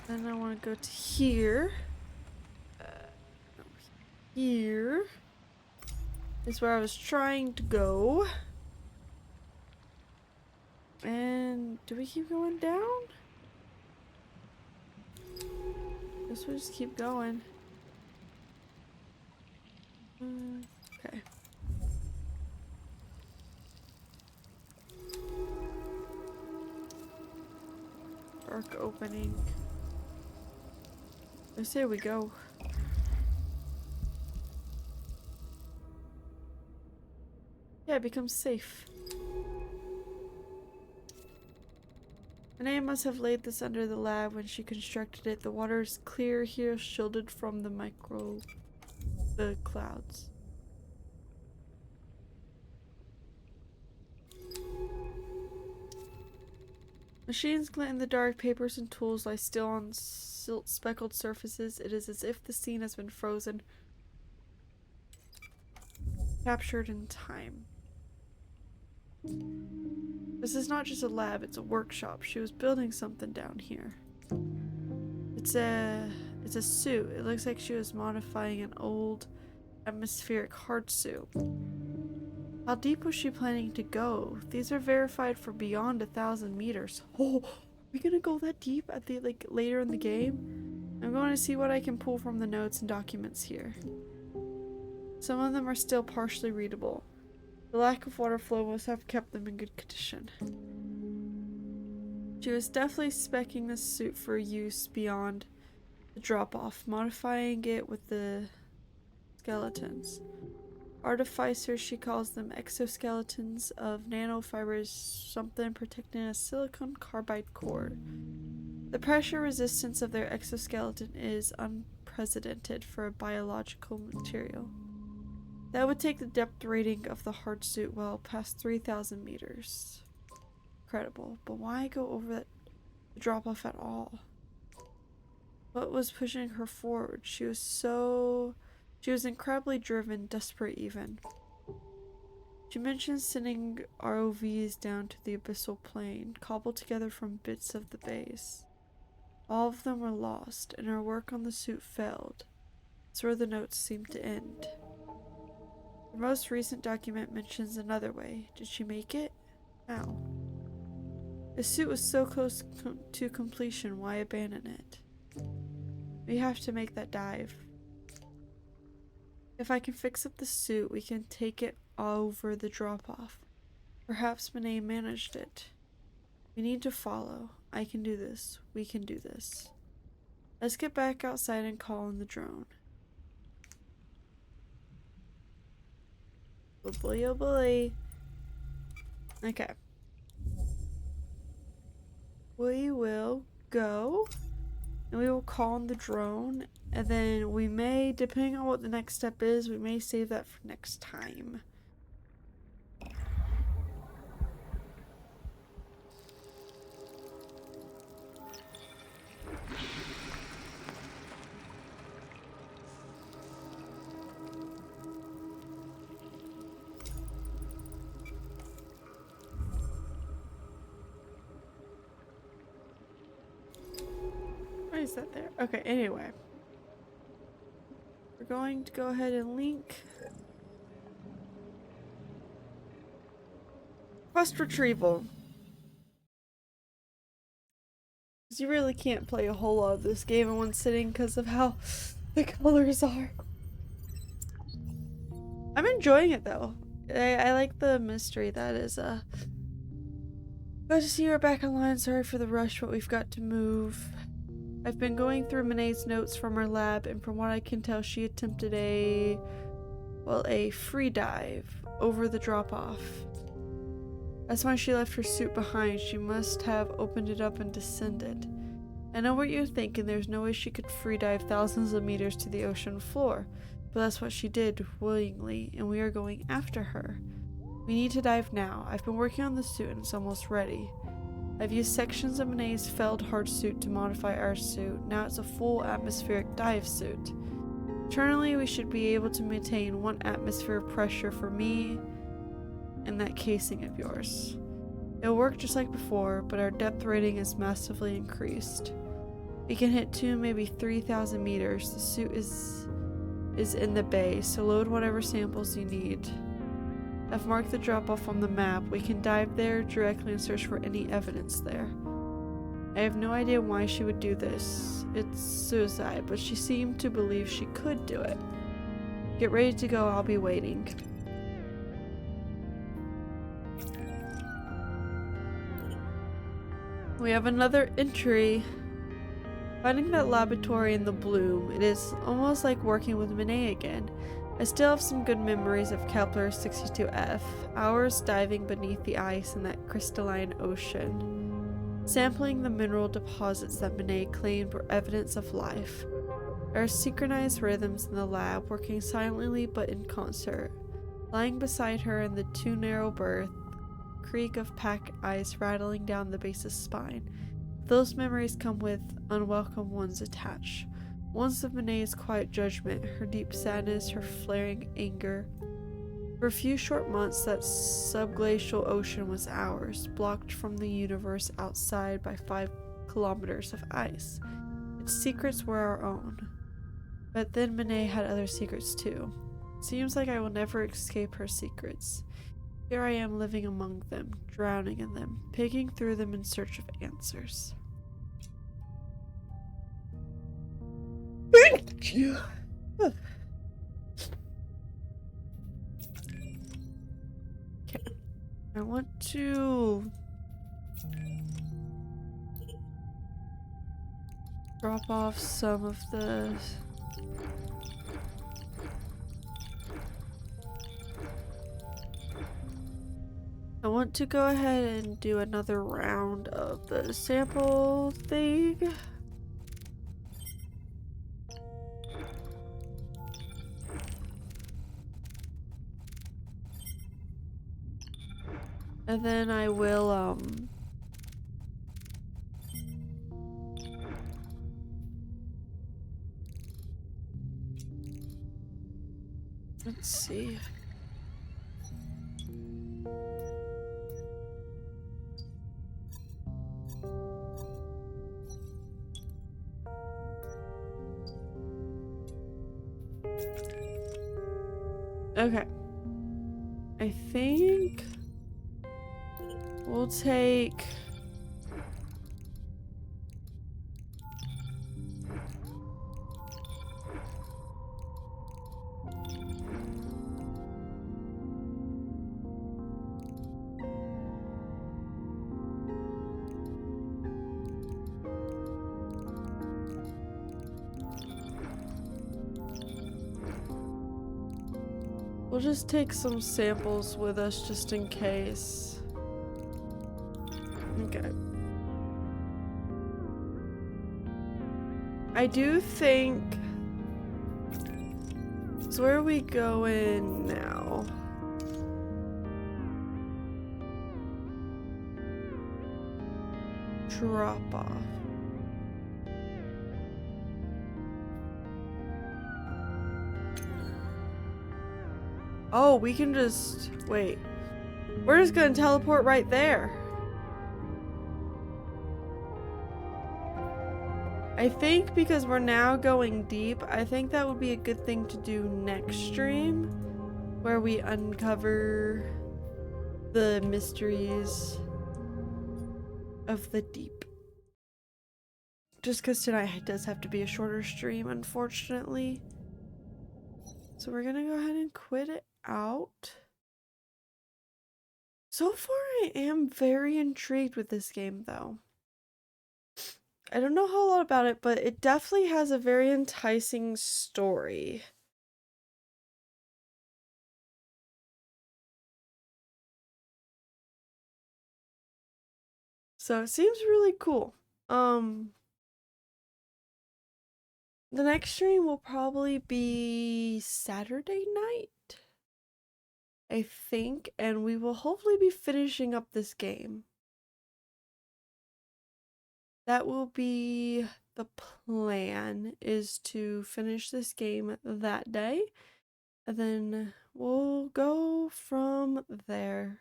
Then I want to go to here. Here is where I was trying to go. And do we keep going down? Guess we just keep going. Okay. Dark opening. I say we go. Yeah, it becomes safe. Renee must have laid this under the lab when she constructed it. The water is clear here, shielded from the clouds. Machines glint in the dark, papers and tools lie still on silt-speckled surfaces. It is as if the scene has been frozen, captured in time. This is not just a lab, it's a workshop. She was building something down here. It's a suit. It looks like she was modifying an old atmospheric hard suit. How deep was she planning to go? These are verified for beyond 1,000 meters. Oh, are we gonna go that deep at the later in the game? I'm going to see what I can pull from the notes and documents here. Some of them are still partially readable. The lack of water flow must have kept them in good condition. She was definitely speccing this suit for use beyond the drop-off, modifying it with the skeletons. Artificers, she calls them exoskeletons of nanofibers, something protecting a silicon carbide core. The pressure resistance of their exoskeleton is unprecedented for a biological material. That would take the depth rating of the hard suit well past 3,000 meters. Incredible, but why go over that drop off at all? What was pushing her forward? She was incredibly driven, desperate even. She mentioned sending ROVs down to the abyssal plane, cobbled together from bits of the base. All of them were lost, and her work on the suit failed. That's where the notes seemed to end. The most recent document mentions another way. Did she make it? How? The suit was so close to completion, why abandon it? We have to make that dive. If I can fix up the suit, we can take it over the drop-off. Perhaps Monet managed it. We need to follow. I can do this. We can do this. Let's get back outside and call in the drone. Oh boy, oh boy. Okay. We will go and we will call in the drone, and then we may, depending on what the next step is, we may save that for next time. is that there? Okay, anyway. We're going to go ahead and link quest retrieval. Because you really can't play a whole lot of this game in one sitting because of how the colors are. I'm enjoying it though. I like the mystery that is glad to see you're back online. Sorry for the rush, but we've got to move. I've been going through Monet's notes from her lab, and from what I can tell, she attempted a free dive over the drop-off. That's why she left her suit behind. She must have opened it up and descended. I know what you're thinking. There's no way she could free dive thousands of meters to the ocean floor, but that's what she did willingly, and we are going after her. We need to dive now. I've been working on the suit and it's almost ready. I've used sections of Monet's felled hard suit to modify our suit. Now it's a full atmospheric dive suit. Internally, we should be able to maintain 1 atmosphere of pressure for me and that casing of yours. It'll work just like before, but our depth rating is massively increased. We can hit 2, maybe 3,000 meters. The suit is in the bay, so load whatever samples you need. I've marked the drop-off on the map. We can dive there directly and search for any evidence there. I have no idea why she would do this. It's suicide, but she seemed to believe she could do it. Get ready to go, I'll be waiting. We have another entry. Finding that laboratory in the bloom, it is almost like working with Monet again. I still have some good memories of Kepler 62F, hours diving beneath the ice in that crystalline ocean, sampling the mineral deposits that Monet claimed were evidence of life. There are synchronized rhythms in the lab, working silently but in concert. Lying beside her in the too narrow berth, creak of packed ice rattling down the base's spine. Those memories come with unwelcome ones attached. Ones of Monet's quiet judgment, her deep sadness, her flaring anger. For a few short months, that subglacial ocean was ours, blocked from the universe outside by 5 kilometers of ice. Its secrets were our own. But then Monet had other secrets too. Seems like I will never escape her secrets. Here I am living among them, drowning in them, picking through them in search of answers. Thank you. Okay. I want to drop off some of the I want to go ahead and do another round of the sample thing. And then I will, let's see. Okay. I think we'll take we'll just take some samples with us just in case. Okay. I do think... So where are we going now? Drop off. Oh, we can just... Wait. We're just gonna teleport right there. I think because we're now going deep, I think that would be a good thing to do next stream, where we uncover the mysteries of the deep. Just because tonight does have to be a shorter stream, unfortunately. So we're gonna go ahead and quit it out. So far, I am very intrigued with this game, though. I don't know a whole lot about it, but it definitely has a very enticing story. So it seems really cool. The next stream will probably be Saturday night, I think, and we will hopefully be finishing up this game. That will be the plan, is to finish this game that day, and then we'll go from there.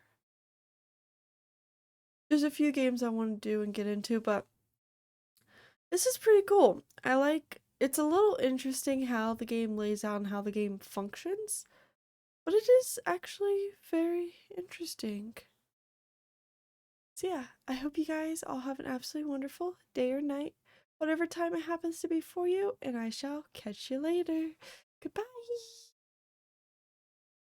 There's a few games I want to do and get into, but this is pretty cool. It's a little interesting how the game lays out and how the game functions, but it is actually very interesting. So yeah, I hope you guys all have an absolutely wonderful day or night, whatever time it happens to be for you, and I shall catch you later.